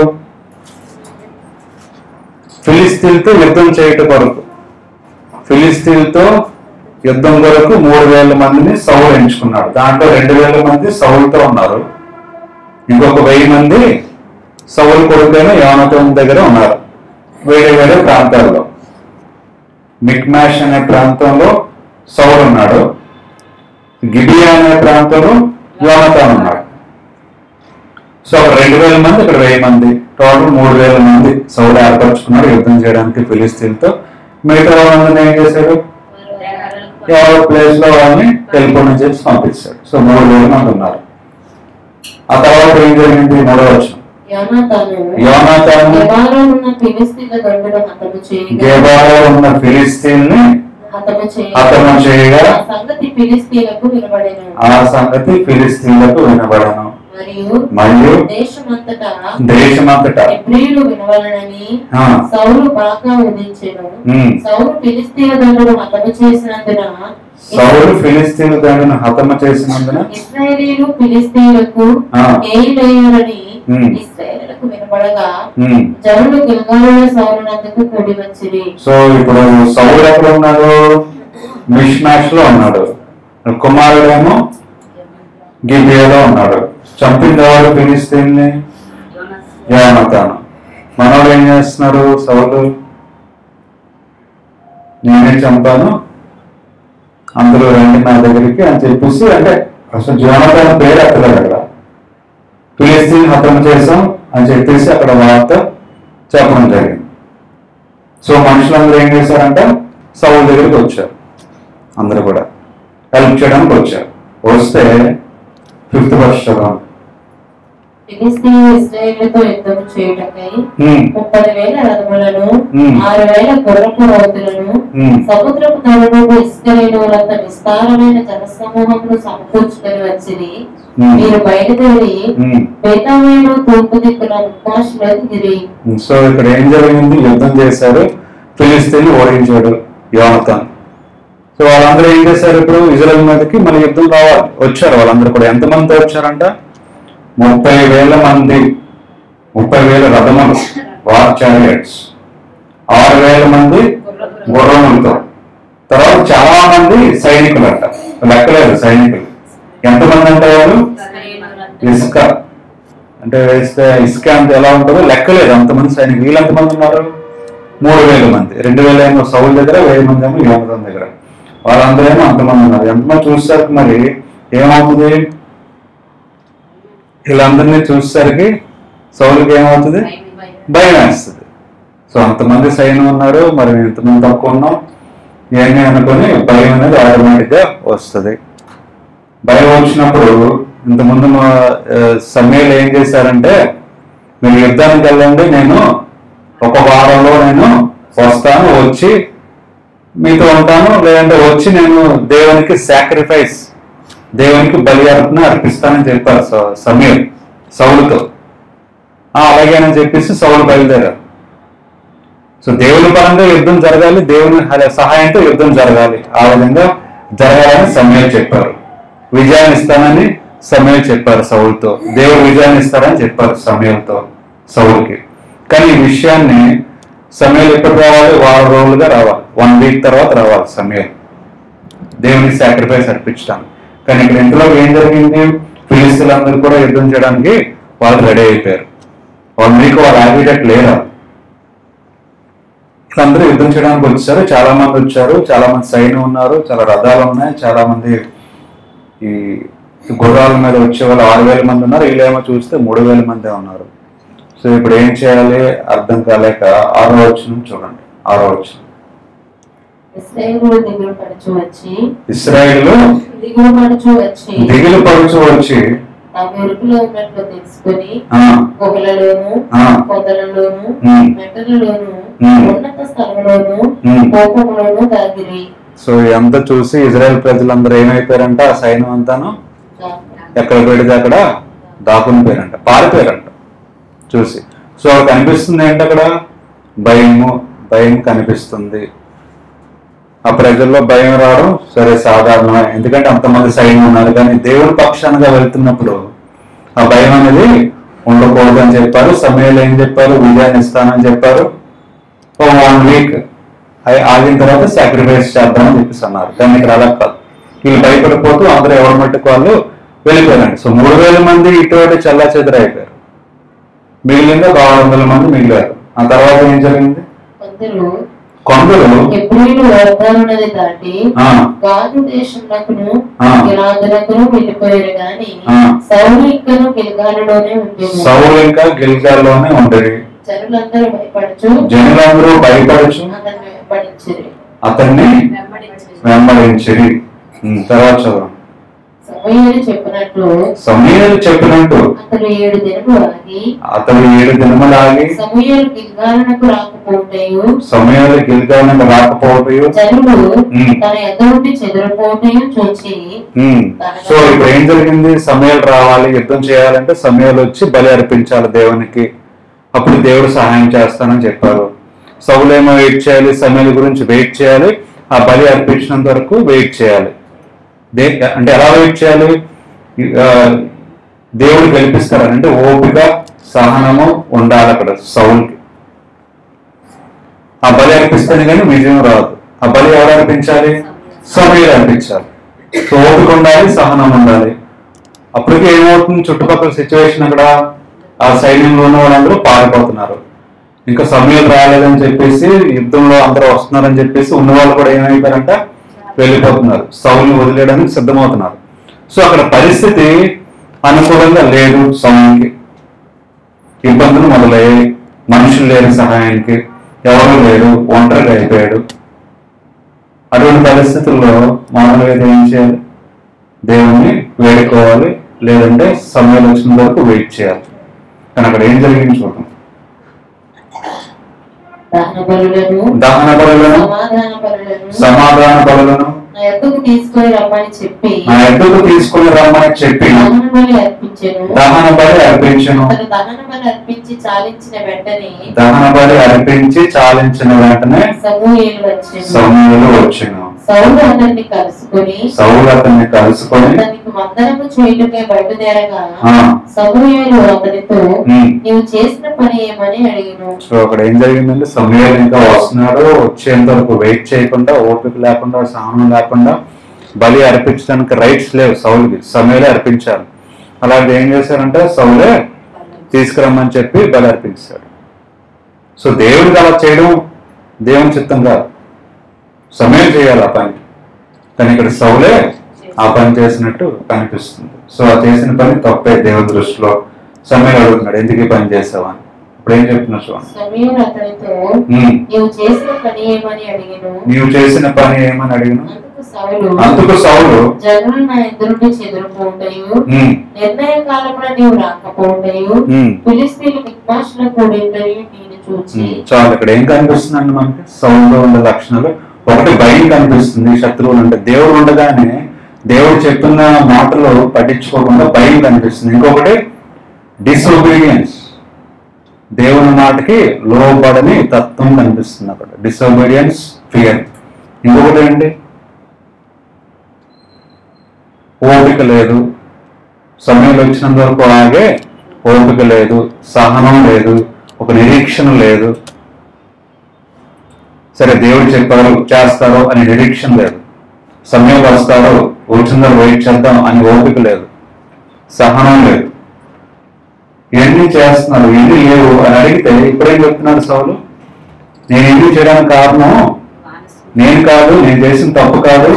ఫిలిస్తీన్తో యుద్ధం చేయటం కొరకు. ఫిలిస్తీన్తో యుద్ధం కొరకు 3000 మందిని సౌలు ఎంచుకున్నాడు. దాంట్లో 2000 మంది సౌలుతో ఉన్నారు. ఇంకొక 1000 మంది సౌలు కొడుకైన యోనాతాను దగ్గర ఉన్నారు. వేరే వేరే ప్రాంతాల్లో. మిక్మాష్ అనే ప్రాంతంలో సౌలు ఉన్నాడు, గిబియా అనే ప్రాంతంలో యోనాతాను ఉన్నాడు. సో అక్కడ 2000 మంది, ఇక్కడ 1000 మంది, టోటల్ 3000 మంది సౌలు ఏర్పరచుకున్నాడు యుద్ధం చేయడానికి ఫిలిస్తీన్తో. మిగతా వాళ్ళందరినీ ఏం చేశాడు? ఎవరో ప్లేస్ లో వాళ్ళని టెలిఫోన్ చేసి పంపించాడు. సో 3000 మంది ఉన్నారు. ఆ తర్వాత ఏం జరిగింది? 3వ వచనం. యోనాతాను గెబాలో ఉన్న ఫిలిస్తీన్ని హతము చేయగా ఆ సంగతి ఫిలిస్తీన్లకు వినబడెను. మరియు దేశమంతటా హెబ్రీయులు వినవలెనని సౌలు బాకా ఉదించెను. సౌలు ఫిలిస్తీయుల దండును హతము చేసినందున ఇశ్రాయేలీయులు ఫిలిస్తీయులకు ఏలేయులని ఇశ్రాయేలుకు వినబడగా జనులు గిల్గాలులో సౌలునందుకు కూడి వచ్చిరి. సో ఇప్పుడు సౌలు ఎక్కడ ఉన్నాడు? మిష్మాష్ లో ఉన్నాడు. కుమారుడేమో గిబియాలో ఉన్నాడు. చంపింది ఎవరు ఫిలిస్తీన్ని? యోనాతాను. మనోడు ఏం చేస్తున్నాడు? సౌలు నేనే చంపాను, అందరూ రండి నా దగ్గరికి అని చెప్పేసి, అంటే అసలు యోనాతాను పేరు ఎత్తలేదు అక్కడ. ఫిలిస్తీన్ హతం చేసాం అని చెప్పేసి అక్కడ వార్త చెప్పడం జరిగింది. సో మనుషులందరూ ఏం చేశారంటే సౌలు దగ్గరికి వచ్చారు. అందరూ కూడా హెల్ప్ చేయడానికి వచ్చారు. వస్తే 5th verse చదవండి. ఫిలిస్తీయులు ఇశ్రాయేలుతో యుద్ధం చేయుటకై 30,000 రథములను 6,000 గుర్రపు రౌతులను సముద్రపు తరుణకు ఇశ్రాయేలులంత విస్తారమైన జనసమూహమును సమకూర్చుకొని వచ్చింది. మీరు బయలుదేరి బేతావేలు తూర్పు దిక్కున మిక్మాషులోకి దిరి. సో ఇక్కడ ఏం జరిగింది? యుద్ధం చేశారు, ఫిలిస్తీన్లు ఓడించాడు యోనాతాను. సో వాళ్ళందరూ ఏం చేశారు? ఇప్పుడు ఇజ్రాయెల్ మీదకి మళ్ళీ యుద్ధం రావాలి, వచ్చారు వాళ్ళందరూ కూడా. ఎంతమంది వచ్చారంట? 30,000 మంది, 30,000 రథములు, వార్ చారియట్స్, 6,000 మంది గుర్రములతో, తర్వాత చాలా మంది సైనికులు అంట, లెక్కలేదు సైనికులు. ఎంతమంది అంటే వాళ్ళు? ఇసుక అంటే వేస్తే ఇసుక అంత ఎలా ఉంటుందో లెక్కలేదు, అంతమంది సైనికులు. వీళ్ళు ఎంతమంది ఉన్నారు? 3,000 మంది. 2,000 ఏమో సౌల్ దగ్గర, 1,000 మంది ఏమో యోనతాను దగ్గర. వాళ్ళందరూ ఏమో అంతమంది ఉన్నారు. ఎంతమంది చూసేసరికి మరి ఏమవుతుంది? వీళ్ళందరినీ చూసేసరికి సౌలుకి ఏమవుతుంది? భయం వేస్తుంది. సో అంతమంది సైన్యం ఉన్నారు, మరి ఎంతమంది తక్కువ ఉన్నాం ఇవన్నీ అనుకొని భయం అనేది ఆటోమేటిక్ గా వస్తుంది. భయం వచ్చినప్పుడు ఇంతకుముందు సమయంలో ఏం చేశారంటే, మీరు యుద్ధానికి వెళ్ళండి, నేను ఒక వారంలో నేను వస్తాను, వచ్చి మీతో ఉంటాను, లేదంటే వచ్చి నేను దేవునికి సాక్రిఫైస్, దేవునికి బలి అర్పిస్తానని చెప్పారు సమయం సౌలుతో. అలాగేనని చెప్పేసి సౌలు బయలుదేరారు. సో దేవుని పరంగా యుద్ధం జరగాలి, దేవుని సహాయంతో యుద్ధం జరగాలి, ఆ విధంగా జరగాలని సమయం చెప్పారు. విజయాన్ని ఇస్తానని సమయం చెప్పారు సౌలుతో, దేవుడు విజయాన్ని ఇస్తారని చెప్పారు సమయంతో సౌలుకి. కానీ ఈ విషయాన్ని సమయం ఎప్పుడు రావాలి? 6 రోజులుగా రావాలి, 1 వీక్ తర్వాత రావాలి సమయం దేవునికి సాక్రిఫైస్ అర్పించడానికి. కానీ ఇక్కడ ఇంట్లో ఏం జరిగింది? ఫిలిస్తీన్లందరూ కూడా యుద్ధం చేయడానికి వాళ్ళు రెడీ అయిపోయారు. 1 వీక్ వాళ్ళు ఆగేటట్టు లేరు. అందరూ యుద్ధం చేయడానికి వచ్చారు, చాలా మంది వచ్చారు, చాలా మంది సైన్యం ఉన్నారు, చాలా రథాలు ఉన్నాయి, చాలా మంది ఈ గుర్రాల మీద వచ్చే వాళ్ళు 6,000 మంది ఉన్నారు. వీళ్ళేమో చూస్తే 3,000 మందే ఉన్నారు. సో ఇప్పుడు ఏం చేయాలి అర్థం కాలేక 6వ వచనం చూడండి. 6వ వచనం, ఇశ్రాయేలు దిగులు పడుచు వచ్చి మెరుపులో ఉన్నట్లు తెలుసుకుని గుహలలోను, పొదలలోను, మెట్టలలోను, ఉన్నత స్థలంలోను, కోపంలోను దాగిరి. సో ఎంత చూసి ఇజ్రాయెల్ ప్రజలందరూ ఏమైపోయారంట? ఆ సైన్యం అంతాను ఎక్కడ పెడితే అక్కడ దాకుని పోయారంట, పారిపోయారంట చూసి. సో కనిపిస్తుంది ఏంటి అక్కడ? భయం కనిపిస్తుంది. ఆ ప్రజల్లో భయం రావడం సరే సాధారణమే, ఎందుకంటే అంతమంది సైన్యం ఉన్నారు. కానీ దేవుని పక్షానగా వెళ్తున్నప్పుడు ఆ భయం అనేది ఉండకూడదు అని చెప్పారు. సమయంలో ఏం చెప్పారు? విజయాన్ని ఇస్తానని చెప్పారు. 1 వీక్ ఆగిన తర్వాత సాక్రిఫైస్ చేద్దామని చెప్పేసి అన్నారు. కానీ ఇక్కడ అలా కాదు, వీళ్ళు భయపడిపోతూ అందరూ ఎవరి మట్టుకు వాళ్ళు వెళ్ళిపోయారండి. సో 3,000 మంది ఇటువంటి చల్లా చెదరైపోయారు, మిగిలింది 600 మంది మిగిలారు. ఆ తర్వాత ఏం జరిగింది? కొందరు దాటి గాదు దేశంలోను గిలాదులకును వెళ్ళిపోయారు, కానీ సౌలు ఇంకా గిల్గాలులోనే ఉండేది. జనులందరూ భయపడచ్చు అతన్ని వెంబడించిరి. తర్వాత చదవండి. సమూయేలు చెప్పినట్టు అతడు 7 దినములు ఆగి సమూయేలు గిల్గాలునకు రాకపోవటయు తన ఎదుటి చెదరిపోవటయు చూచి. సో ఇప్పుడు ఏం జరిగింది? సమూయేలు రావాలి, యుద్ధం చేయాలంటే సమూయేలు వచ్చి బలి అర్పించాలి దేవునికి, అప్పుడు దేవుడు సహాయం చేస్తానని చెప్పారు. సౌలేమో వెయిట్ చేయాలి, సమూయేలు గురించి వెయిట్ చేయాలి, ఆ బలి అర్పించినంత వరకు వెయిట్ చేయాలి. అంటే ఎలా వెయిట్ చేయాలి? దేవుడు గెలిపిస్తారని, అంటే ఓపిక సహనము ఉండాలి అక్కడ సౌలుకి. ఆ బలి అర్పిస్తేనే కానీ విజయం రాదు. ఆ బలి ఎవరు అర్పించాలి? సమూయేలు అర్పించాలి. సో ఓపిక ఉండాలి, సహనం ఉండాలి. అప్పటికే ఏమవుతుంది? చుట్టుపక్కల సిచ్యువేషన్ అక్కడ ఆ సైన్యంలో ఉన్న వాళ్ళందరూ పారిపోతున్నారు. ఇంకా సమూయేలు రాలేదని చెప్పేసి, యుద్ధంలో అందరూ వస్తున్నారని చెప్పేసి ఉన్నవాళ్ళు కూడా ఏమైపోయారంట? వెళ్ళిపోతున్నారు, సౌలుని వదిలేయడానికి సిద్ధమవుతున్నారు. సో అక్కడ పరిస్థితి అనుకూలంగా లేదు. సౌలుకి ఇబ్బందులు మొదలయ్యాయి, మనుషులు లేని సహాయానికి, ఎవరు లేరు, ఒంటరిగా అయిపోయాడు. అటువంటి పరిస్థితుల్లో మామూలుగా ఏం చేయాలి? దేవుణ్ణి వేడుకోవాలి, లేదంటే సమయం వచ్చిన వరకు వెయిట్ చేయాలి. కానీ అక్కడ ఏం జరిగింది చూద్దాం. దహన బలులను, సమాధాన బలులను నా ఎద్దకు తీసుకొని రమ్మని చెప్పి దహన బలి అర్పించెను. దహన బలి అర్పించి చాలించిన వెంటనే సమూయేలు వచ్చెను. సౌలు అతన్ని కలుసుకొని అతనికి వందనము చేయుటకై బయలుదేరగా సమూయేలు అతనితో నీవు చేసిన పని ఏమని అడిగిను. సో అక్కడ ఏం జరిగిందంటే సమూయేలు ఇంకా వస్తున్నాడు, వచ్చేంత వరకు వెయిట్ చేయకుండా, ఓపిక లేకుండా, సహనం లేకుండా బలి అర్పించడానికి రైట్స్ లేవు సౌలుకి, సమూయేలే అర్పించాలి. అలాంటి ఏం చేశారంటే సౌలే తీసుకురమ్మని చెప్పి బలి అర్పించాడు. సో దేవుడికి అలా చేయడం దేవుని చిత్తం కాదు, సమూయేలు చేయాలి ఆ పని. కానీ ఇక్కడ సౌలే ఆ పని చేసినట్టు కనిపిస్తుంది. సో ఆ చేసిన పని తప్పే దేవుని దృష్టిలో. సమూయేలు అడుగుతున్నాడు, ఎందుకు ఈ పని చేసావని. ఇప్పుడు ఏం చెప్తున్నా చూడండి. సమూయేలు అతనితో నీవు చేసిన పని ఏమని అడిగిను. అందుకు సౌలు జనులు నా ఎదురుండి చెదిరిపోవుటయు, నిర్ణయ కాలమున నీవు రాకపోవుటయు, ఫిలిష్తీయులు మిక్మాషులో కూడింటయు నేను చూచి. చాలు. ఇక్కడ ఏం కనిపిస్తుందండి మనకి సౌలులో ఉండే లక్షణాలు? ఒకటి భయం కనిపిస్తుంది, శత్రువులు అంటే. దేవుడు ఉండగానే దేవుడు చెప్తున్న మాటలు పట్టించుకోకుండా భయం కనిపిస్తుంది. ఇంకొకటి డిసోబీడియన్స్, దేవుని మాటకి లోబడని తత్వం కనిపిస్తుంది అక్కడ. Disobedience, fear. ఇంకొకటి ఏంటి? ఓపిక లేదు. సమయంలో వచ్చినంత వరకు ఆగే ఓపిక లేదు, సహనం లేదు, ఒక నిరీక్షణ లేదు. సరే దేవుడు చెప్పారు చేస్తారు అని నిరీక్షణ లేదు. సమయం వస్తారు, వచ్చిందో వెయిట్ చేద్దాం అని ఓపిక లేదు, సహనం లేదు. ఇవన్నీ చేస్తున్నారు, ఇవన్నీ లేవు అని అడిగితే ఇప్పుడేం చెప్తున్నాడు సౌలు? నేను ఇవన్నీ చేయడానికి కారణం నేను కాదు, నేను చేసిన తప్పు కాదు,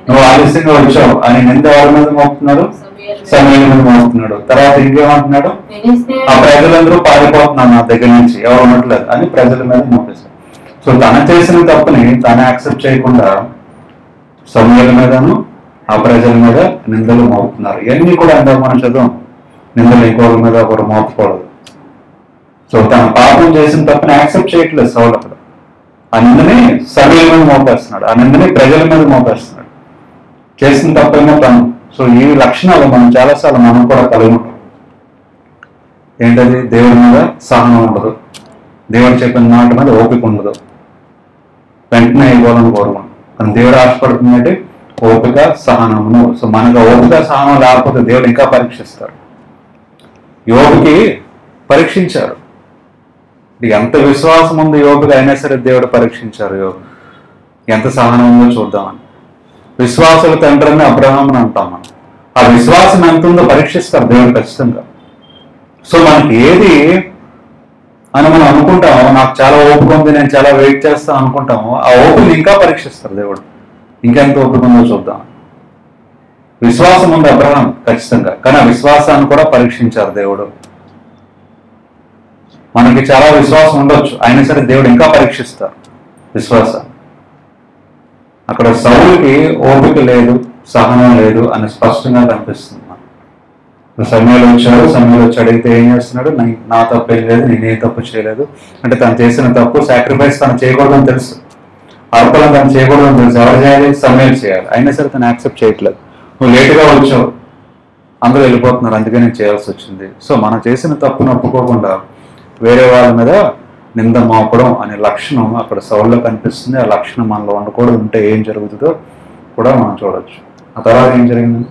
నువ్వు ఆలస్యంగా వచ్చావు అని నింద ఎవరి మీద మోపుతున్నాడు? సమూయేలు మీద మోపుతున్నాడు. తర్వాత ఇంకేమంటున్నాడు? ఆ ప్రజలందరూ పారిపోతున్నారు నా దగ్గర నుంచి, ఎవరు ఉండట్లేదు అని ప్రజల మీద మోపేశాడు. సో తన చేసిన తప్పుని తను యాక్సెప్ట్ చేయకుండా సమూయేలు మీదను ఆ ప్రజల మీద నిందలు మోపుతున్నారు. ఇవన్నీ కూడా అందాక మనం చదువు, నిందలు ఇంకొకరి మీద ఒకరు మోపకూడదు. సో తన పాపం చేసిన తప్పుని యాక్సెప్ట్ చేయట్లేదు సౌలు. అక్కడ ఆ నిందని సమూయేలు మీద మోపేస్తున్నాడు, ఆ నిందని ప్రజల మీద మోపేస్తున్నాడు. చేసిన తప్పేమో తను. సో ఈ లక్షణాలు మనం చాలాసార్లు మనం కూడా కలిగి ఉంటాం. ఏంటది? దేవుడి మీద సహనం ఉండదు, దేవుడు చెప్పిన మాట మీద ఓపిక ఉండదు, వెంటనే ఇవ్వాలని కోరుకుంటాం. కానీ దేవుడు ఆశపడుతుందంటే ఓపిక, సహనమును. సో మనకు ఓపిక, సహనం లేకపోతే దేవుడు ఇంకా పరీక్షిస్తారు. యోగుకి పరీక్షించారు. ఎంత విశ్వాసం ఉంది యోగుకి అయినా సరే దేవుడు పరీక్షించారు. యోగు ఎంత సహనం ఉందో చూద్దామని. విశ్వాసుల తండ్రిని అబ్రహాముని అంటాం మనం. ఆ విశ్వాసం ఎంత ఉందో పరీక్షిస్తారు దేవుడు ఖచ్చితంగా. సో మనకి ఏది అని మనం అనుకుంటాం, నాకు చాలా ఓపిక ఉంది, నేను చాలా వెయిట్ చేస్తాను అనుకుంటాము, ఆ ఓపికని ఇంకా పరీక్షిస్తారు దేవుడు. ఇంకెంత ఓపిక ఉందో చూద్దాం. విశ్వాసం ఉంది అబ్రహాం ఖచ్చితంగా, కానీ ఆ విశ్వాసాన్ని కూడా పరీక్షించారు దేవుడు. మనకి చాలా విశ్వాసం ఉండొచ్చు, అయినా సరే దేవుడు ఇంకా పరీక్షిస్తారు విశ్వాసాన్ని. అక్కడ సౌలుకి ఓపిక లేదు, సహనం లేదు అని స్పష్టంగా కనిపిస్తుంది. సమయంలో వచ్చి అడిగితే ఏం చేస్తున్నాడు? నా తప్పు ఏం లేదు, నేనే తప్పు చేయలేదు అంటే. తను చేసిన తప్పు సాక్రిఫైస్ తను చేయకూడదని తెలుసు, అర్పణం తను చేయకూడదని తెలుసు. ఎవరు చేయాలి? సమయం చేయాలి. అయినా సరే తను యాక్సెప్ట్ చేయట్లేదు. నువ్వు లేటుగా వచ్చావు, అందరూ వెళ్ళిపోతున్నారు, అందుకే నేను చేయాల్సి వచ్చింది. సో మనం చేసిన తప్పును ఒప్పుకోకుండా వేరే వాళ్ళ మీద నింద మోపడం అనే లక్షణం అక్కడ సౌల్లో కనిపిస్తుంది. ఆ లక్షణం మనలో ఉండకూడదు. ఉంటే ఏం జరుగుతుందో కూడా మనం చూడొచ్చు. ఆ తర్వాత ఏం జరిగింది?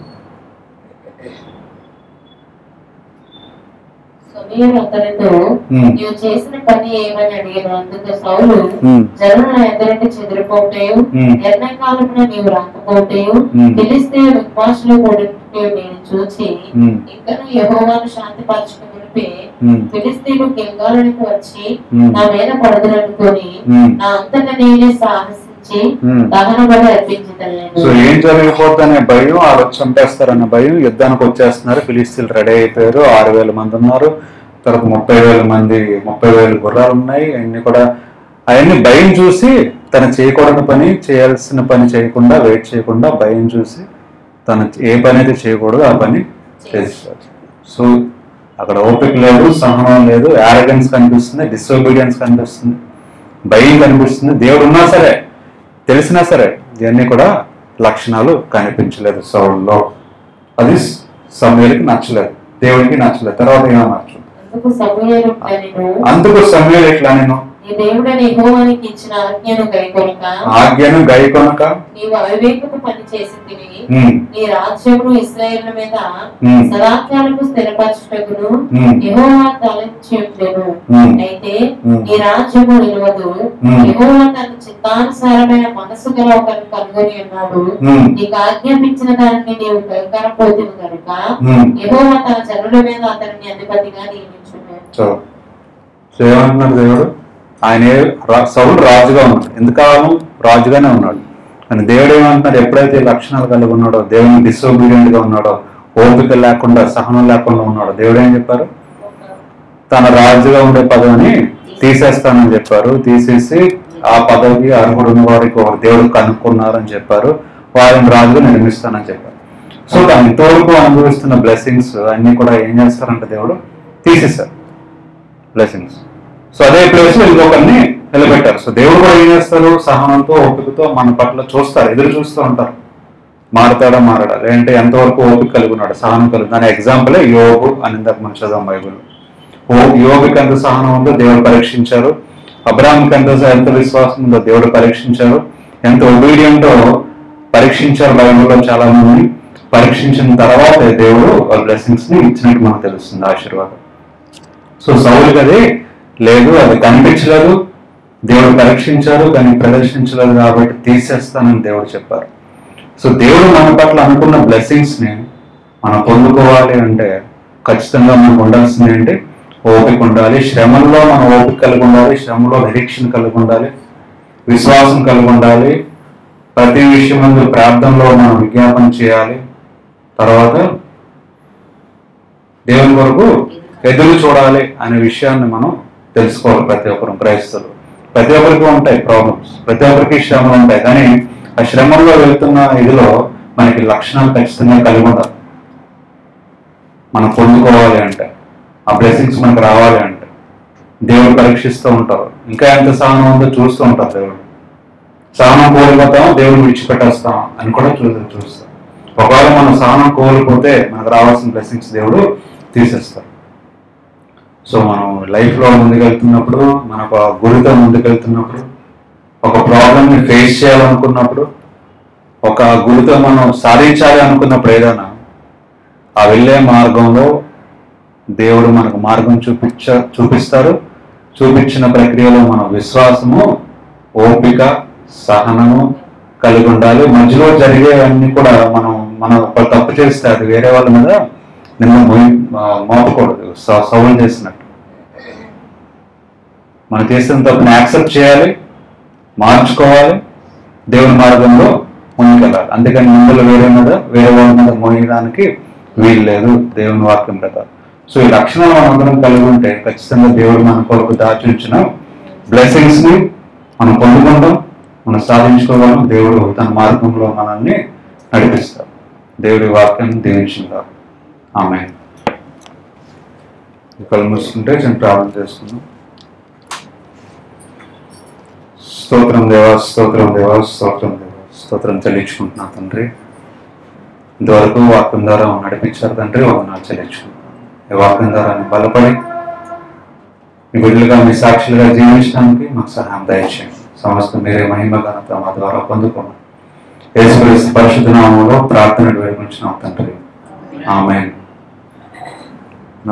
సమూయేలు అతనితో నీవు చేసిన పని ఏమని అడిగాను. అందుకు సౌలు జనులు నా ఎదురుండి చెదిరిపోవుటయు, నిర్ణయ కాలమున నీవు రాకపోవుటయు, ఫిలిష్తీయులు మిక్మాషులో కూడింటయు నేను చూచి, ఇంకను యెహోవాను శాంతిపరచుకుని ఫిలిష్తీయులు గిల్గాలునికి వచ్చి నా మీద పడదులనుకొని నా అంతటా నేనే సాహసించి దహన బలి అర్పించుతాను. సో ఏం జరిగిపోతుందనే భయం, వాళ్ళు చంపేస్తారన్న భయం. యుద్ధానికి వచ్చేస్తున్నారు, ఫిలిష్తీయులు రెడీ అయిపోయారు. 6,000 మంది ఉన్నారు, తర్వాత 30,000 మంది, 30,000 గుర్రాలు ఉన్నాయి. అన్ని కూడా అవన్నీ భయం చూసి తను చేయకూడని పని, చేయాల్సిన పని చేయకుండా, వెయిట్ చేయకుండా భయం చూసి తను ఏ పని అయితే చేయకూడదు ఆ పని చేస్తారు. సో అక్కడ ఓపిక లేదు, సహనం లేదు, యారగెన్స్ కనిపిస్తుంది, డిసోబీడియన్స్ కనిపిస్తుంది, భయం కనిపిస్తుంది. దేవుడు ఉన్నా సరే, తెలిసినా సరే ఇవన్నీ కూడా లక్షణాలు కనిపించలేదు సౌలులో. అది సమూయేలుకి నచ్చలేదు, దేవుడికి నచ్చలేదు. తర్వాత ఏమో నచ్చలేదు. అందుకు సమూయేలు ఇట్లా నేను నీ దేవుడని యెహోవానికి ఇచ్చిన ఆజ్ఞను గైకొనక నీవు అవివేకపు పని చేసిందివి. నీ రాజ్యమును ఇశ్రాయేలు మీద సదాకాలము స్థిరపరచుటకును యెహోవా తలంచి ఉండెను. అయితే నీ రాజ్యము నిలవదు. యెహోవా తన చిత్తానుసారమైన మనసు గల ఒకరిని కనుగొని ఉన్నాడు. నీకు ఆజ్ఞాపించిన దానిని నీవు కైకొనకపోతివి కనుక యెహోవా తన జనుల మీద అతనిని అధిపతిగా నియమించును. ఏమంటున్నాడు దేవుడు? ఆయన సౌలు రాజుగా ఉన్నాడు, ఎంతకాలం రాజుగానే ఉన్నాడు. కానీ దేవుడు ఏమంటున్నాడు? ఎప్పుడైతే లక్షణాలు కలిగి ఉన్నాడో, దేవుని డిసోబీడియంట్ గా ఉన్నాడో, ఓపిక లేకుండా సహనం లేకుండా ఉన్నాడో, దేవుడు ఏం చెప్పారు? తన రాజుగా ఉండే పదవిని తీసేస్తానని చెప్పారు. తీసేసి ఆ పదవికి అర్హుడున్న వారికి ఒక దేవుడు కనుక్కున్నారని చెప్పారు. వారిని రాజుగా నిర్మిస్తానని చెప్పారు. సో దాని ఇంతవరకు అనుభవిస్తున్న బ్లెస్సింగ్స్ అన్ని కూడా ఏం చేస్తారంటే దేవుడు తీసేశారు బ్లెస్సింగ్స్. సో అదే ప్లేస్ లో ఇంకొకరిని నిలబెట్టారు. సో దేవుడు కూడా ఏం చేస్తారు? సహనంతో ఓపికతో మన పట్ల చూస్తారు, ఎదురు చూస్తూ ఉంటారు. మారతాడా మారడా, లేదంటే ఎంతవరకు ఓపిక కలిగి ఉన్నాడు, సహనం కలిగి. దాని ఎగ్జాంపులే యోబు అని ఇందాక మనం చదువు బైబుల్. యోబుకి ఎంత సహనం ఉందో దేవుడు పరీక్షించారు. అబ్రాహాంకి ఎంత విశ్వాసం ఉందో దేవుడు పరీక్షించారు. ఎంత ఒబీడియంటో పరీక్షించారు. బైబుల్లో చాలా మంది పరీక్షించిన తర్వాత దేవుడు వాళ్ళ బ్లెస్సింగ్స్ ని ఇచ్చినట్టు మనకు తెలుస్తుంది, ఆశీర్వాదం. సో సౌలుకి అది లేదు, అది కనిపించలేదు. దేవుడు పరీక్షించారు కానీ ప్రదర్శించలేదు కాబట్టి తీసేస్తానని దేవుడు చెప్పారు. సో దేవుడు మన పట్ల అనుకున్న బ్లెస్సింగ్స్ ని మనం పొందుకోవాలి అంటే ఖచ్చితంగా మనకు ఉండాల్సింది ఏంటి? ఓపిక ఉండాలి. శ్రమల్లో మనం ఓపిక కలిగి ఉండాలి, శ్రమలో నిరీక్షణ కలిగి ఉండాలి, విశ్వాసం కలిగి ఉండాలి. ప్రతి విషయం ముందు ప్రార్థనలో మనం విజ్ఞాపన చేయాలి. తర్వాత దేవుని వరకు ఎదురు చూడాలి అనే విషయాన్ని మనం తెలుసుకోవాలి. ప్రతి ఒక్కరు క్రైస్తవులు, ప్రతి ఒక్కరికి ఉంటాయి ప్రాబ్లమ్స్, ప్రతి ఒక్కరికి శ్రమలు ఉంటాయి. కానీ ఆ శ్రమంలో వెళ్తున్న ఇదిలో మనకి లక్షణాలు ఖచ్చితంగా కలిగి ఉండాలి. మనం పొందుకోవాలి అంటే, ఆ బ్లెస్సింగ్స్ మనకు రావాలి అంటే దేవుడు పరీక్షిస్తూ ఉంటారు. ఇంకా ఎంత సహనం ఉందో చూస్తూ ఉంటారు. దేవుడు సహనం కోల్పోతాం, దేవుడు విడిచిపెట్టేస్తాం అని కూడా చూస్తాం. ఒకవేళ మనం సహనం కోల్పోతే మనకు రావాల్సిన బ్లెస్సింగ్స్ దేవుడు తీసేస్తారు. సో మనం లైఫ్లో ముందుకెళ్తున్నప్పుడు, మనకు ఆ గురితో ముందుకెళ్తున్నప్పుడు, ఒక ప్రాబ్లమ్ని ఫేస్ చేయాలనుకున్నప్పుడు, ఒక గురితో మనం సాధించాలి అనుకున్నప్పుడు ఏదైనా ఆ వెళ్ళే మార్గంలో దేవుడు మనకు మార్గం చూపిస్తారు. చూపించిన ప్రక్రియలో మన విశ్వాసము, ఓపిక, సహనము కలిగి ఉండాలి. మధ్యలో జరిగేవన్నీ కూడా మనం ఒక తప్పు చేస్తే అది వేరే వాళ్ళ మీద నిన్న మోపకూడదు. సౌలు చేసినట్టు మనం చేసిన తప్పుని యాక్సెప్ట్ చేయాలి, మార్చుకోవాలి, దేవుని మార్గంలో ముందుకెళ్ళాలి. అందుకని ముందులో వేరే వాళ్ళ మీద మోయడానికి వీలు లేదు దేవుని వాక్యం ప్రకారం. సో ఈ లక్షణాలు మనందరం కలిగి ఉంటే ఖచ్చితంగా దేవుడు మన కొరకు దాచి ఉంచిన బ్లెస్సింగ్స్ ని మనం పొందుకుంటాం, మనం సాధించుకోగలం. దేవుడు తన మార్గంలో మనల్ని నడిపిస్తాడు. దేవుడి వాక్యాన్ని దీవించుకుంటారు. ఆమేన్. కళ్ళు మూసుకుంటే చిన్న ప్రార్థన చేసుకుందాం. స్తోత్రం దేవా, స్తోత్రం దేవా, స్తోత్రం దేవా, స్తోత్రం చెల్లించుకుంటున్నా తండ్రి. ఇంతవరకు వాక్యం ద్వారా నడిపించారు తండ్రి, వందనాలు చెల్లించుకుంటున్నాను. ఈ వాక్యం ద్వారా బలపడి మీ బిడ్డలుగా, మీ సాక్షులుగా జీవించడానికి మాకు సహాయం దయచేయండి. సమస్త మీరే మహిమ ఘనత మా ద్వారా పొందుకోండి. యేసుక్రీస్తు పరిశుద్ధ నామములో ప్రార్థనలు వేడుకుంటున్నాం తండ్రి. ఆమేన్.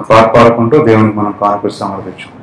పాట పాడుకుంటూ దేవునికి మనం కానుకలు సమర్పించుకుంటాం.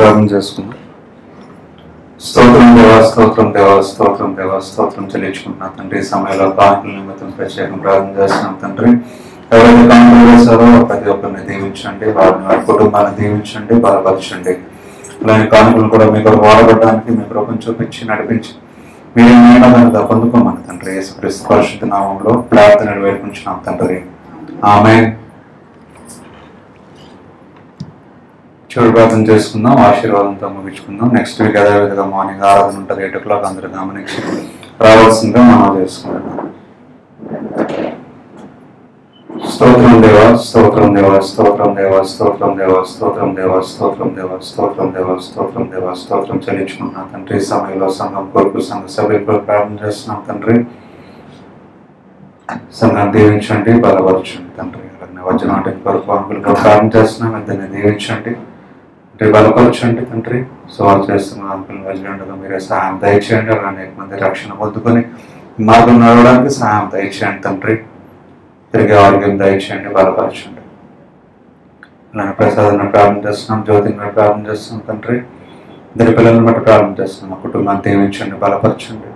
ప్రార్థన చేసుకున్నాం. స్తోత్రం దేవా, స్తోత్రం దేవా, స్తోత్రం దేవా, స్తోత్రం చెల్లించుకుంటున్నాం తండ్రి. ఈ సమయంలో కానుకల నిమిత్తం ప్రత్యేకం ప్రార్థన చేస్తున్నాం తండ్రి. ఎవరైతే కానుకలు వేశారో ప్రతి ఒక్కరిని దీవించండి, వారి కుటుంబాన్ని దీవించండి, బలపరచండి. అలానే కానుకలు కూడా మీ కొరకు వాడబడడానికి మీ కృపను చూపించి నడిపించి మీరు మహిమగా పొందుకోమని తండ్రి యేసుక్రీస్తు పరిశుద్ధ నామంలో ప్రార్థన వేడుకుంటున్నాం తండ్రి. ఆమేన్. చివరి ప్రార్థన చేసుకుందాం, ఆశీర్వాదంతో ముగించుకుందాం. నెక్స్ట్ వీక్ అదేవిధంగా మార్నింగ్ ఆరాధన ఉంటుంది, 8 o'clock. అందరూ గమనించి రావాల్సిందిగా మనం చేసుకుంటున్నాం. స్తోత్రం దేవా, స్తోత్రం దేవా, స్తోత్రం దేవా, స్తోత్రం దేవా, స్తోత్రం దేవా, స్తోత్రం దేవా, స్తోత్రం దేవా, స్తోత్రం దేవా, స్తోత్రం చెల్లించుకుంటున్నాం తండ్రి. ఈ సమయంలో సంఘం కొరకు సంఘ సభ్యులకు ప్రార్థన చేస్తున్నాం తండ్రి. సంఘాన్ని దీవించండి, బలపరచండి తండ్రి. అలాగే వచనాటి కొరకు అంకులకు ప్రార్థన చేస్తున్నాం, వెంటనే దీవించండి, బలపరచండి తండ్రి. సవాల్ చేస్తున్న అంకులు వెళ్ళిండగా మీరే సహాయం దయచేయండి. అనేక మంది రక్షణ పొందుకొని మార్గం నడవడానికి సహాయం దయచేయండి తండ్రి. తిరిగి ఆరోగ్యం దయచేయండి, బలపరచండి. అలానే ప్రసాదాన్ని ప్రార్థన చేస్తున్నాం, జ్యోతిని ప్రార్థన చేస్తున్నాం తండ్రి. ఇద్దరి పిల్లలను బట్టి ప్రార్థన చేస్తున్నాం. మా కుటుంబాన్ని దీవించండి, బలపరచండి.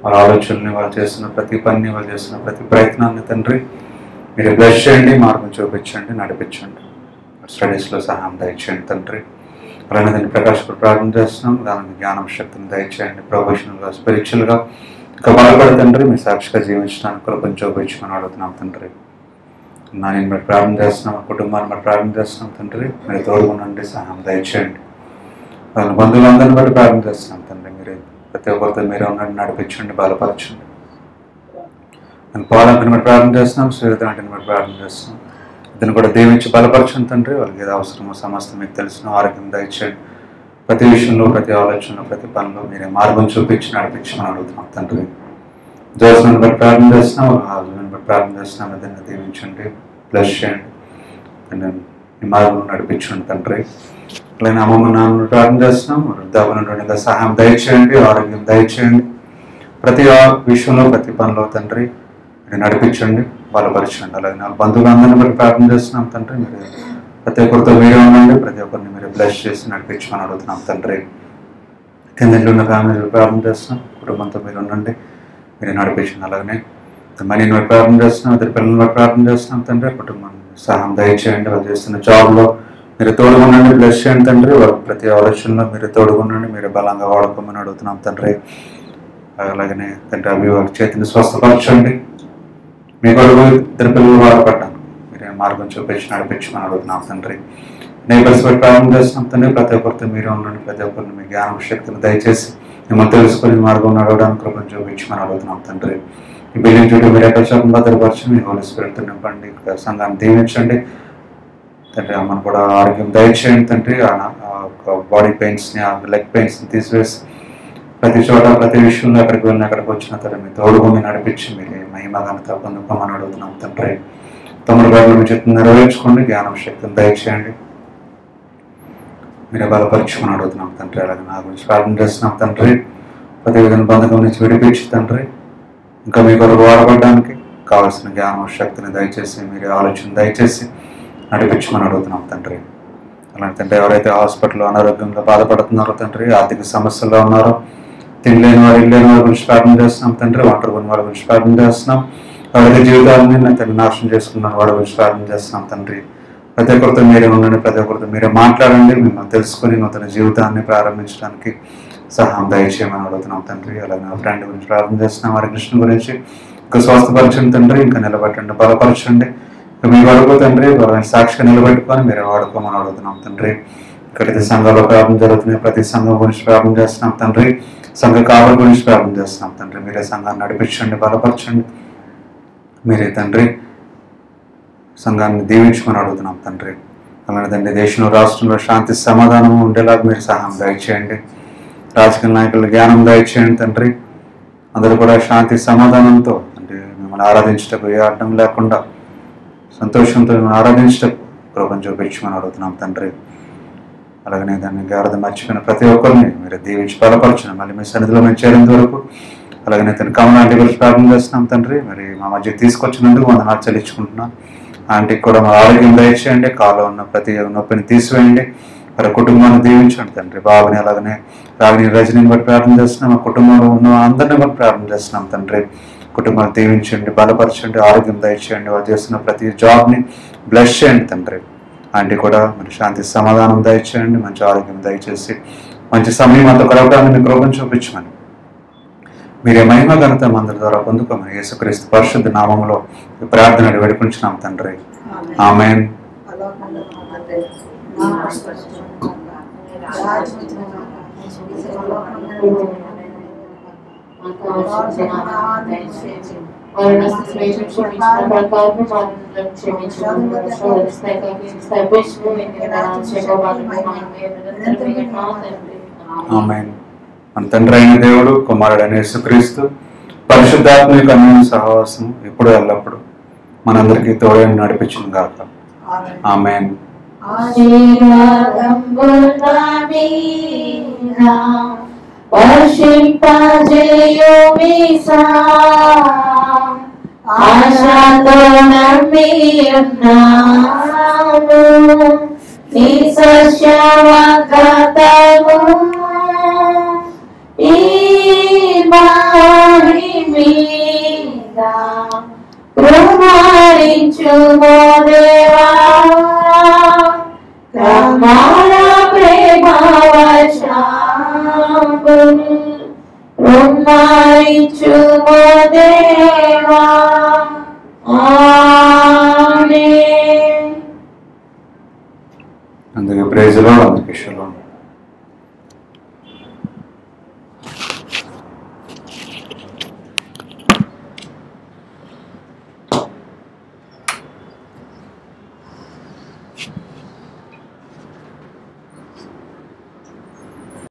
వాళ్ళ ఆలోచనని, వాళ్ళు చేస్తున్న ప్రతి పని, వాళ్ళు చేస్తున్న ప్రతి ప్రయత్నాన్ని తండ్రి మీరు బ్లెస్ చేయండి, మార్గం చూపించండి, నడిపించండి. స్టడీస్లో సహాయం దయచేయండి తండ్రి. అలానే దాన్ని ప్రకాశపడి ప్రార్థన చేస్తున్నాం. దానికి జ్ఞానం శక్తిని దయచేయండి. ప్రొఫెషనల్గా, స్పిరిచువల్గా ఇంకా బలపడి తండ్రి మీ సాక్షిగా జీవించడానికి కృపను చూపించమని అడుగుతున్నాం తండ్రి. నేను బట్టి ప్రార్థన చేస్తున్నాం, కుటుంబాన్ని బట్టి ప్రార్థన చేస్తున్నాం తండ్రి. మీరు తోడుగునండి, సహాయం దయచేయండి. వాళ్ళ బంధువులందరిని బట్టి ప్రార్థన చేస్తున్నాం తండ్రి. మీరు ప్రతి ఒక్కరితో మీరే ఉన్నట్టు నడిపించండి, బలపరచండి. నేను పాలంటిని బట్టి ప్రార్థన చేస్తున్నాం, శ్రీధనాటిని బట్టి ప్రార్థన చేస్తున్నాం. ఇతను కూడా దీవించి బలపరచండి తండ్రి. వాళ్ళకి ఏదో అవసరమో సమస్తం మీకు తెలిసిన ఆరోగ్యం దయచేయండి. ప్రతి విషయంలో, ప్రతి ఆలోచనలో, ప్రతి పనిలో మీరే మార్గం చూపించి నడిపించమని అడుగుతున్నాం తండ్రి. జోసఫ్ని బట్టి ప్రార్థన చేస్తున్నాం, హస్బెండ్ని బట్టి ప్రార్థన చేస్తున్నాం. ఇద్దరిని దీవించండి, బ్లెస్ చేయండి, ఈ మార్గం నడిపించండి తండ్రి. అలాగే అమ్మమ్మ నాన్న ప్రార్థన చేస్తున్నాం, వృద్ధాపన సహాయం దయచేయండి, ఆరోగ్యం దయచేయండి. ప్రతి విషయంలో, ప్రతి పనిలో తండ్రి మీరు నడిపించండి, బలపరచండి. అలాగే నా బంధువులందరినీ బట్టి ప్రార్థన చేస్తున్నాం తండ్రి. మీరు ప్రతి ఒక్కరితో మీరే ఉండండి, ప్రతి ఒక్కరిని మీరు బ్లెస్ చేసి నడిపించమని అడుగుతున్నాం తండ్రి. కిందలో ఉన్న ఫ్యామిలీలో ప్రార్థన చేస్తున్నాం, కుటుంబంతో మీరు ఉండండి, మీరు నడిపించండి. అలాగనే మనీని బట్టి ప్రార్థన చేస్తున్నాం, ఇద్దరు పిల్లలను బట్టి ప్రార్థన చేస్తున్నాం తండ్రి. కుటుంబాన్ని సహాయం దయచేయండి. వాళ్ళు చేస్తున్న జాబ్లో మీరు తోడుగుండండి, బ్లెస్ చేయండి తండ్రి. వాళ్ళకి ప్రతి ఆలోచనలో మీరు తోడుగుండండి, మీరు బలంగా వాడుకోమని అడుగుతున్నాం తండ్రి. అలాగనే తండ్రి వాళ్ళ చేతిని స్వస్థపరచండి. మీ కొరకు ఇద్దరు పిల్లలు వాడపడ్డాను, మీరే మార్గం చూపించి నడిపించమని అడుగుతున్నాం తండ్రి. నైబర్స్ బట్టి ప్రారంభం చేస్తున్నాం తండ్రి. ప్రతి ఒక్కరితో మీరే ఉండండి, ప్రతి ఒక్కరిని మీ జ్ఞానం శక్తిని దయచేసి మిమ్మల్ని తెలుసుకొని మార్గం నడవడానికి కృపను చూపించమని అడుగుతున్నాం తండ్రి. ఈ బిల్డింగ్ చుట్టూ మీరు ఎక్కడ చోట భద్రపరిచి మీ హోలీ స్పిరిట్తో నింపండి, సంఘాన్ని దీవించండి తండ్రి. అమ్మను కూడా ఆరోగ్యం దయచేయండి తండ్రి. బాడీ పెయిన్స్ని, లెగ్ పెయిన్స్ని తీసివేసి ప్రతి చోట, ప్రతి విషయంలో ఎక్కడికి వెళ్ళినా, ఎక్కడికి వచ్చిన తండ్రి మీ తోడుగుని నడిపించి మీరు మహిమ ఘనత పొందుకోమని అడుగుతున్నాం తండ్రి. తమ్ముడు గారు మీ చెప్తున్న నెరవేర్చుకోండి, జ్ఞానం శక్తిని దయచేయండి, మీరే బలపరచుకొని అడుగుతున్నాం తండ్రి. అలాగే నా గురించి ప్రార్థన చేస్తున్నాం తండ్రి. ప్రతి విధంగా బంధకం నుంచి విడిపించి తండ్రి ఇంకా మీ కొరకు వాడబడడానికి కావాల్సిన జ్ఞానం శక్తిని దయచేసి మీరే ఆలోచన దయచేసి నడిపించమని అడుగుతున్నాం తండ్రి. అలాగే తండ్రి ఎవరైతే హాస్పిటల్లో అనారోగ్యంలో బాధపడుతున్నారో తండ్రి, ఆర్థిక సమస్యల్లో ఉన్నారో, తినలేని వారు, ఇల్లేని వారి గురించి ప్రార్థన చేస్తున్నాం తండ్రి. ఒంటరి ఉన్న వారి గురించి ప్రార్థన చేస్తున్నాం. ఎవరైతే జీవితాలని తండ్రి నాశనం చేసుకున్నారో వాడి గురించి ప్రార్థన చేస్తున్నాం తండ్రి. ప్రతి ఒక్కరితో మీరే ఉండండి, ప్రతి ఒక్కరితో మీరే మాట్లాడండి, మిమ్మల్ని తెలుసుకొని నూతన జీవితాన్ని ప్రారంభించడానికి సహాయం దయచేయమని అడుగుతున్నాం తండ్రి. అలాగే నా ఫ్రెండ్ గురించి ప్రార్థన చేస్తున్నాం, వారి కృష్ణ గురించి ఇంకా స్వస్థపరచండి తండ్రి, ఇంకా నిలబెట్టండి, బలపరచండి. మీ వరకు తండ్రి సాక్షిగా నిలబెట్టుకొని మీరే వాడుకోమని అడుగుతున్నాం తండ్రి. ఇక్కడైతే సంఘాల్లో ప్రార్థన జరుగుతున్నాయి, ప్రతి సంఘం గురించి ప్రార్థన చేస్తున్నాం తండ్రి. సంఘ కావల గురించి ప్రార్థన చేస్తున్నాం తండ్రి. మీరే సంఘాన్ని నడిపించండి, బలపరచండి. మీరే తండ్రి సంఘాన్ని దీవించమని అడుగుతున్నాం తండ్రి. అలానే తండ్రి దేశంలో, రాష్ట్రంలో శాంతి సమాధానం ఉండేలాగా మీరు సహాయం దయచేయండి. రాజకీయ నాయకులు జ్ఞానం దయచేయండి తండ్రి. అందరూ కూడా శాంతి సమాధానంతో అంటే మిమ్మల్ని ఆరాధించటకు ఏ అడ్డం లేకుండా సంతోషంతో మిమ్మల్ని ఆరాధించటకు కృపను చూపించమని అడుగుతున్నాం తండ్రి. అలాగనే దాన్ని గారద మర్చిపోయిన ప్రతి ఒక్కరిని మీరు దీవించి బలపరచండి. మళ్ళీ మీ సన్నిధిలో మేము చేరేంత వరకు. అలాగనే తన కమల ఆంటీ గురించి ప్రార్థన చేస్తున్నాం తండ్రి. మరి మా మధ్య తీసుకొచ్చినందుకు వందనాలు చెల్లించుకుంటున్నాం. ఆంటీకి కూడా మా ఆరోగ్యం దయచేయండి, కాలో ఉన్న ప్రతి నొప్పిని తీసివేయండి, వారి కుటుంబాన్ని దీవించండి తండ్రి. బాబుని అలాగనే రాగిని రజనీని బట్టి ప్రార్థన చేస్తున్నాం. మా కుటుంబంలో ఉన్న అందరిని బట్టి ప్రార్థన చేస్తున్నాం తండ్రి. కుటుంబాన్ని దీవించండి, బలపరచండి, ఆరోగ్యం దయచేయండి. వారు చేస్తున్న ప్రతి జాబ్ని బ్లెస్ చేయండి తండ్రి. ఆంటీ కూడా మరి శాంతి సమాధానం దయచేయండి, మంచి ఆరోగ్యం దయచేసి మంచి సమయం అంత గడపడానికి మీ కృపను చూపించమని మీరే మహిమ ఘనత మందరి ద్వారా పొందుకోమని యేసుక్రీస్తు పరిశుద్ధ నామములో ఈ ప్రార్థనలు వేడుకుంటున్నాం తండ్రి. ఆమేన్. ఆమేన్. మన తండ్రి అయిన దేవుడు, కుమారుడైన యేసుక్రీస్తు, పరిశుద్ధాత్మ యొక్క అన్యోన్య సహవాసం ఇప్పుడు ఎల్లప్పుడు మనందరికీ తోడై నడిపించును గాక. ఆమేన్. ఆశతో నమ్మి ఉన్నాము నీ సస్యవాగ్దానము ఈ బాహి మీద కృపారించుమో దేవా ప్రమాణ ప్రేమవశాంబులు కృపారించుమో దేవా. ఆమేన్. అందుకే ప్రైజ్ లో అందరికీ షలోమ్.